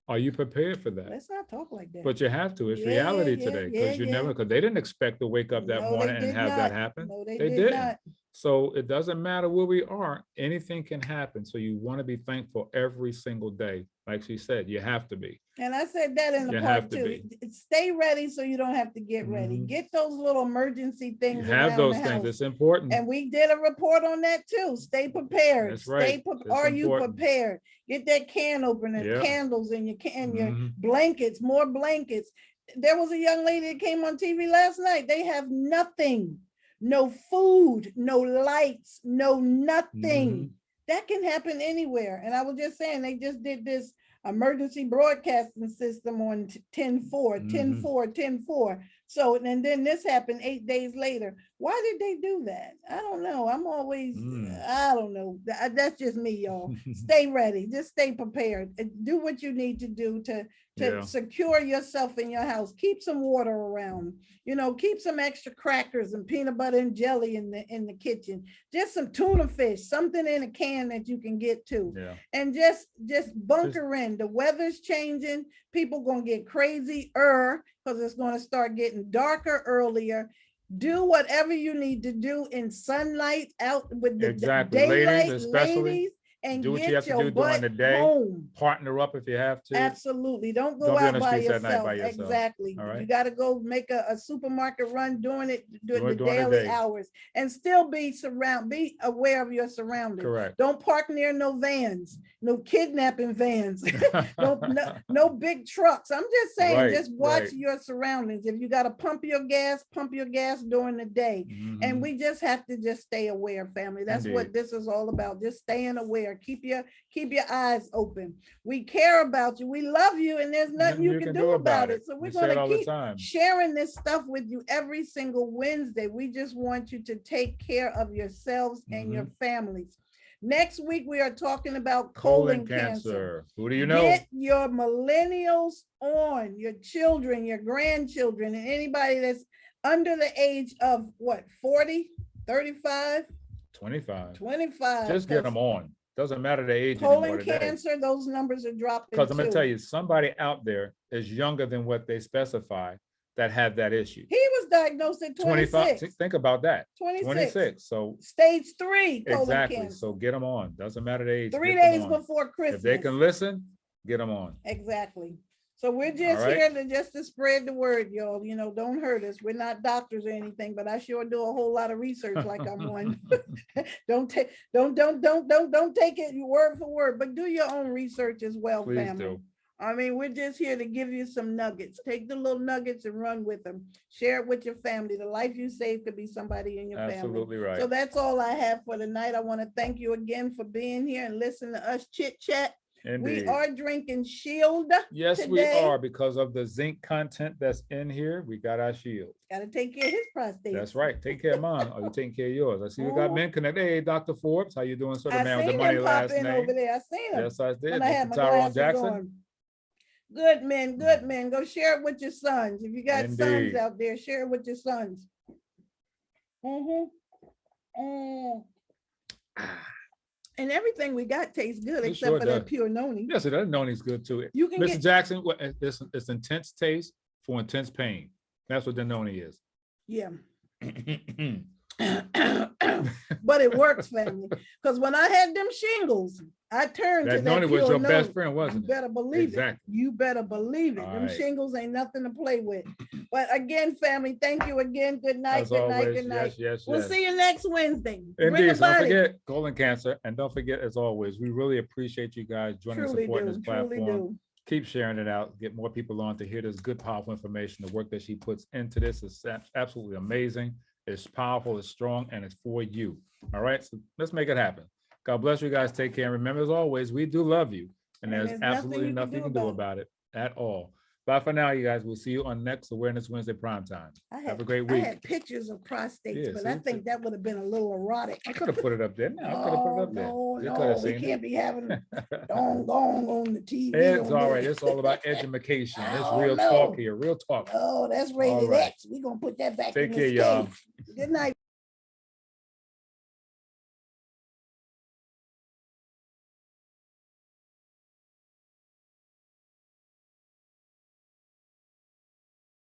Are you prepared for that? Let's not talk like that. But you have to. It's reality today, because because they didn't expect to wake up that morning and have that happen. No, they didn't. Not. So it doesn't matter where we are. Anything can happen. So you want to be thankful every single day Like she said, you have to be. And I said that in the You part have to too. Stay ready so you don't have to get ready. Mhm. Get those little emergency You things have around those the things. house. It's important. And we did a report on that too. Stay prepared. That's right. Are It's you important. prepared? Get that can opener, Yep. candles, and your Mhm. blankets, more blankets. There was a young lady that came on TV last night. They have nothing, no food, no lights, no nothing. Mhm. That can happen anywhere. And I was just saying, they just did this emergency broadcasting system on 10/4, Mhm. 10/4, 10/4. So, and then this happened 8 days later. Why did they do that? I don't know. I'm always, I don't know. That's just me, y'all. Stay ready. Just stay prepared. Do what you need to do to Yeah. secure yourself in your house. Keep some water around. You know, keep some extra crackers and peanut butter and jelly in the kitchen. Just some tuna fish, something in a can that you can get to. Yeah. And just bunker in. The weather's changing. People gonna get crazier because it's gonna start getting darker earlier. Do whatever you need to do in sunlight, out with the Exactly. daylight, Ladies, especially, ladies, and do what you get have to your do during butt the day. home. Partner up if you have to. Absolutely. Don't go Don't be on out the by streets at night yourself. by yourself. Exactly. All right. You got to go make a supermarket run during it, during the During the daily day. hours, and still be aware of your surroundings. Correct. Don't park near no vans, no kidnapping vans, no big trucks. I'm just saying, Right, just watch right. your surroundings. If you got to pump your gas during the day. And Mhm. we just have to just stay aware, family. That's what Indeed. this is all about. Just staying aware. Keep your eyes open. We care about you. We love you, and there's nothing you can do about it. So we're We say it going all to the keep time. sharing this stuff with you every single Wednesday. We just want you to take care of yourselves and your families. Next week, we are talking about colon cancer. Who do you know? Get your millennials on, your children, your grandchildren, and anybody that's under the age of what, 40, 35, 25. 25. Just get them on. Doesn't matter the age anymore Colon today. cancer, those numbers are dropping Because I'm going to too. tell you, somebody out there is younger than what they specify that had that issue. He was diagnosed at 26. 25. Think about that. 26. So Stage 3 colon exactly. cancer. So get them on. Doesn't matter the age. 3 get them days on. before Christmas. If they can listen, get them on. Exactly. So we're just right. here to spread the word, y'all. You know, don't hurt us. We're not doctors or anything, but I sure do a whole lot of research like I'm one. Don't take it word for word, but do your own research as well, Please family. do. I mean, we're just here to give you some nuggets. Take the little nuggets and run with them. Share it with your family. The life you save could be somebody in your family. Absolutely right. So that's all I have for tonight. I want to thank you again for being here and listening to us chit chat. Indeed. We are drinking Shield. Yes, today. we are, because of the zinc content that's in here. We got our Shield. Got to take care of his prostate. That's right. Take care of mine. Are you taking care of yours? I see we got men connected. Hey, Dr. Forbes, how you doing, sir? The man with the money last name. Over there. I seen him. Yes, I did. When I had my Tyrone glasses Jackson. on. Good men. Go share it with your sons. If you got sons out there, share it with your sons. And everything we got tastes good, except for that pure noni. Yes, it does. Noni's good too. You can Mr. Jackson, it's intense taste for intense pain. That's what the noni is. Yeah. But it works, family. Because when I had them shingles, I turned to that noni was your best friend, wasn't it? You better believe it. You better believe it. Them shingles ain't nothing to play with. But again, family, thank you again. Good night. Good night. Yes. We'll see you next Wednesday. Indeed. So don't forget colon cancer, and don't forget, as always, we really appreciate you guys joining and supporting this platform. Keep sharing it out. Get more people on to hear this good, powerful information. The work that she puts into this is absolutely amazing. It's powerful, it's strong, and it's for you. All right, so let's make it happen. God bless you guys. Take care. And remember, as always, we do love you. And there's absolutely nothing you can do about it at all. Bye for now, you guys. We'll see you on next Awareness Wednesday primetime. Have a great week. I had pictures of prostates, but I think that would have been a little erotic. I could have put it up there. No, I could have put it up there. No, we can't be having gong on the TV. It's all right. It's all about education. It's real talk here. Real talk. Oh, that's rated X. We're going to put that back in the safe. Good night.